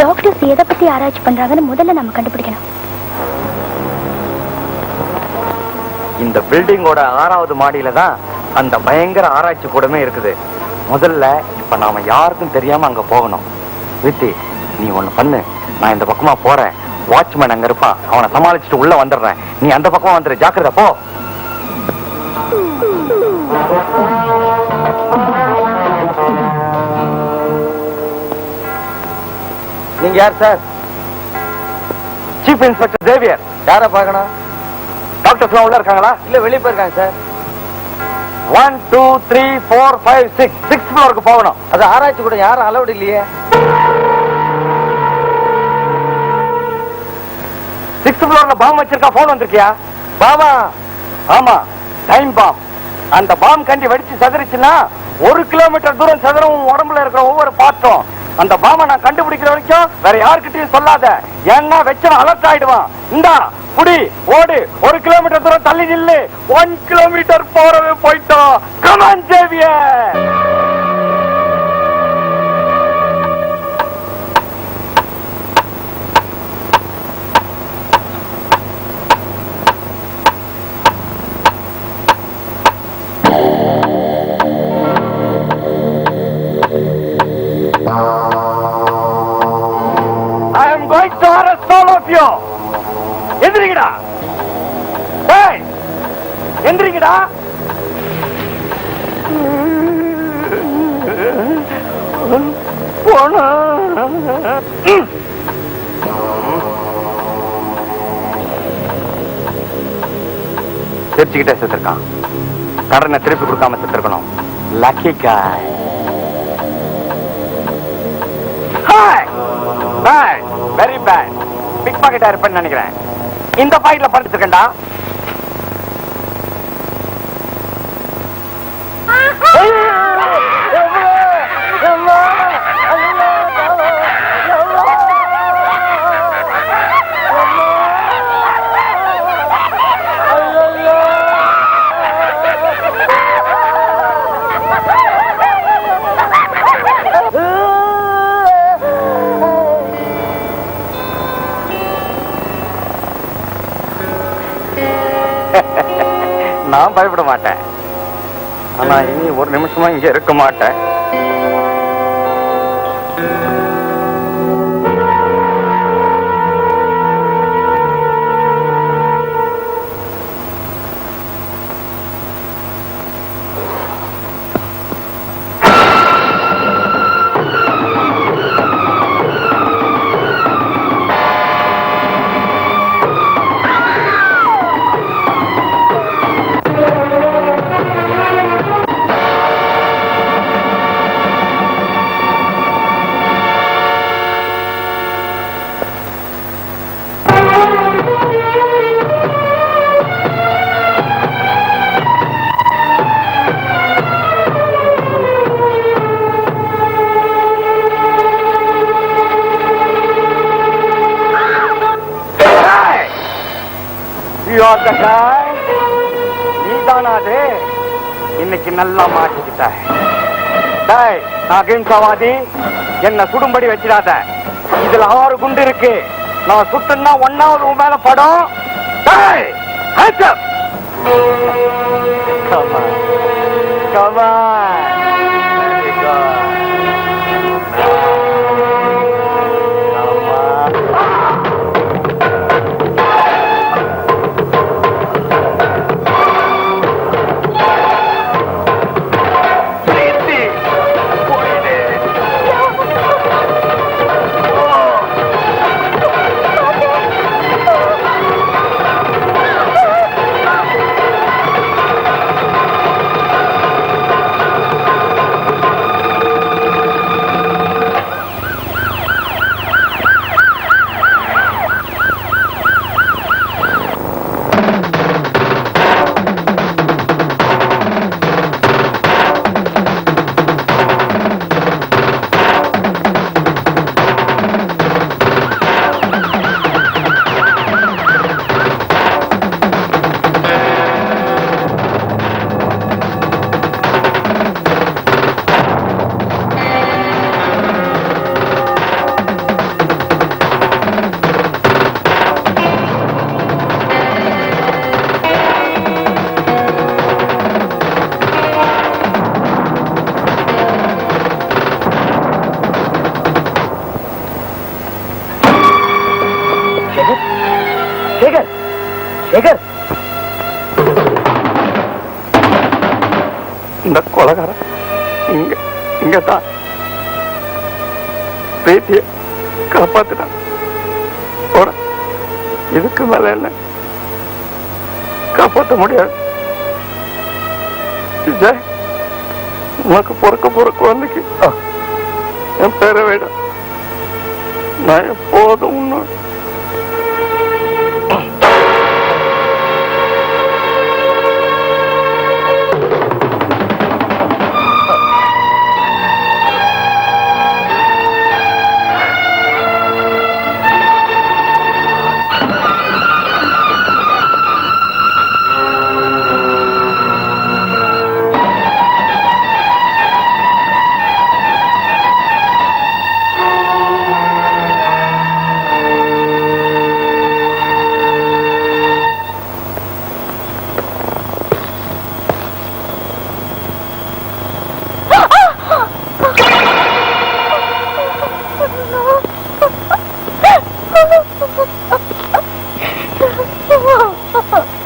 Doctors எதை பத்தி ஆராய்ச்சி பண்றாங்கன்னு முதல்ல நம்ம கண்டுபிடிக்கணும். இந்த பில்டிங்கோட 6வது மாடியில தான் அந்த பயங்கர ஆராய்ச்சி கூடமே இருக்குது. முதல்ல இப்ப நாம யாருக்கும் தெரியாம அங்க போகணும். வித்தி, நீ ஒண்ணு பண்ணு, நான் இந்த பக்கமா போறேன். வாட்ச்மேன் அங்க இருப்பான், அவனை சமாளிச்சுட்டு உள்ள வந்துடுறேன். நீ அந்த பக்கமா வந்துரு, ஜாக்கிரதை, போ. நீங்க யார் சார்? Chief inspector Xavier. யார பார்க்கணும்? டாக்டர்ஸ் உள்ள இருக்காங்களா? இல்ல, வெளியே போயிருக்காங்க சார். 1 2 3 4 5 6 6th ஃப்ளோருக்கு போகணும். அது ஆராய்ச்சி கூட யாரும் அலௌட் இல்லையே. 6th ஃப்ளோர்ல பாம் வச்சிருக்கா. போன் வந்திருக்கியா? பாமா? ஆமா, டைம் பாம். அந்த பாம் கண்டி வெடிச்சு சதுரிச்சுன்னா 1 கிலோமீட்டர் தூரம் சதுரம் உடம்புல இருக்கிற ஒவ்வொரு பார்ட்டும். அந்த பாம நான் கண்டுபிடிக்கிற வரைக்கும் வேற யாருக்கிட்டையும் சொல்லாத, ஏன்னா வெச்சவன் அலர்ட் ஆயிடுவான். இந்தா புடி, ஓடு, 1 கிலோமீட்டர் தூரம் தள்ளி நில்லு. 1 கிலோமீட்டர் போறவே போயிட்டோம். Come on Xavier. எந்திரிங்கடா, எந்திரிங்கடா. போன சிரிச்சுக்கிட்டே செத்துருக்கான். கடனை திருப்பி கொடுக்காம செத்துருக்கணும். Lucky guy. Very bad. Pick பாக்கெட்டா இருப்பேன்னு நினைக்கிறேன். இந்த பாக்கெட்ல படுத்துருக்கேன்டா. நான் பயப்பட மாட்டேன். ஆனா இனி ஒரு நிமிஷமா இங்க இருக்க மாட்டேன். நீதானா அது? இன்னைக்கு நல்லா மாட்டிக்கிட்ட. நான் அகிம்சாவாதி, என்ன சுடும்படி வச்சிடாத. இதுல 6 குண்டு இருக்கு. நான் சுட்டுன்னா 1வது உன் மேல படம். Hands up! Come on. Come on. Very good. Sekar, Sekar, இந்த கொலகார இங்கதான் பேத்திய காப்பாத்தினான். இதுக்கு மேல என்ன காப்பாற்ற முடியாது. விஜய், உனக்கு பிறக்க போற குழந்தைக்கு என் பேரை விட நான் எப்போதும் உன்னோட Oh,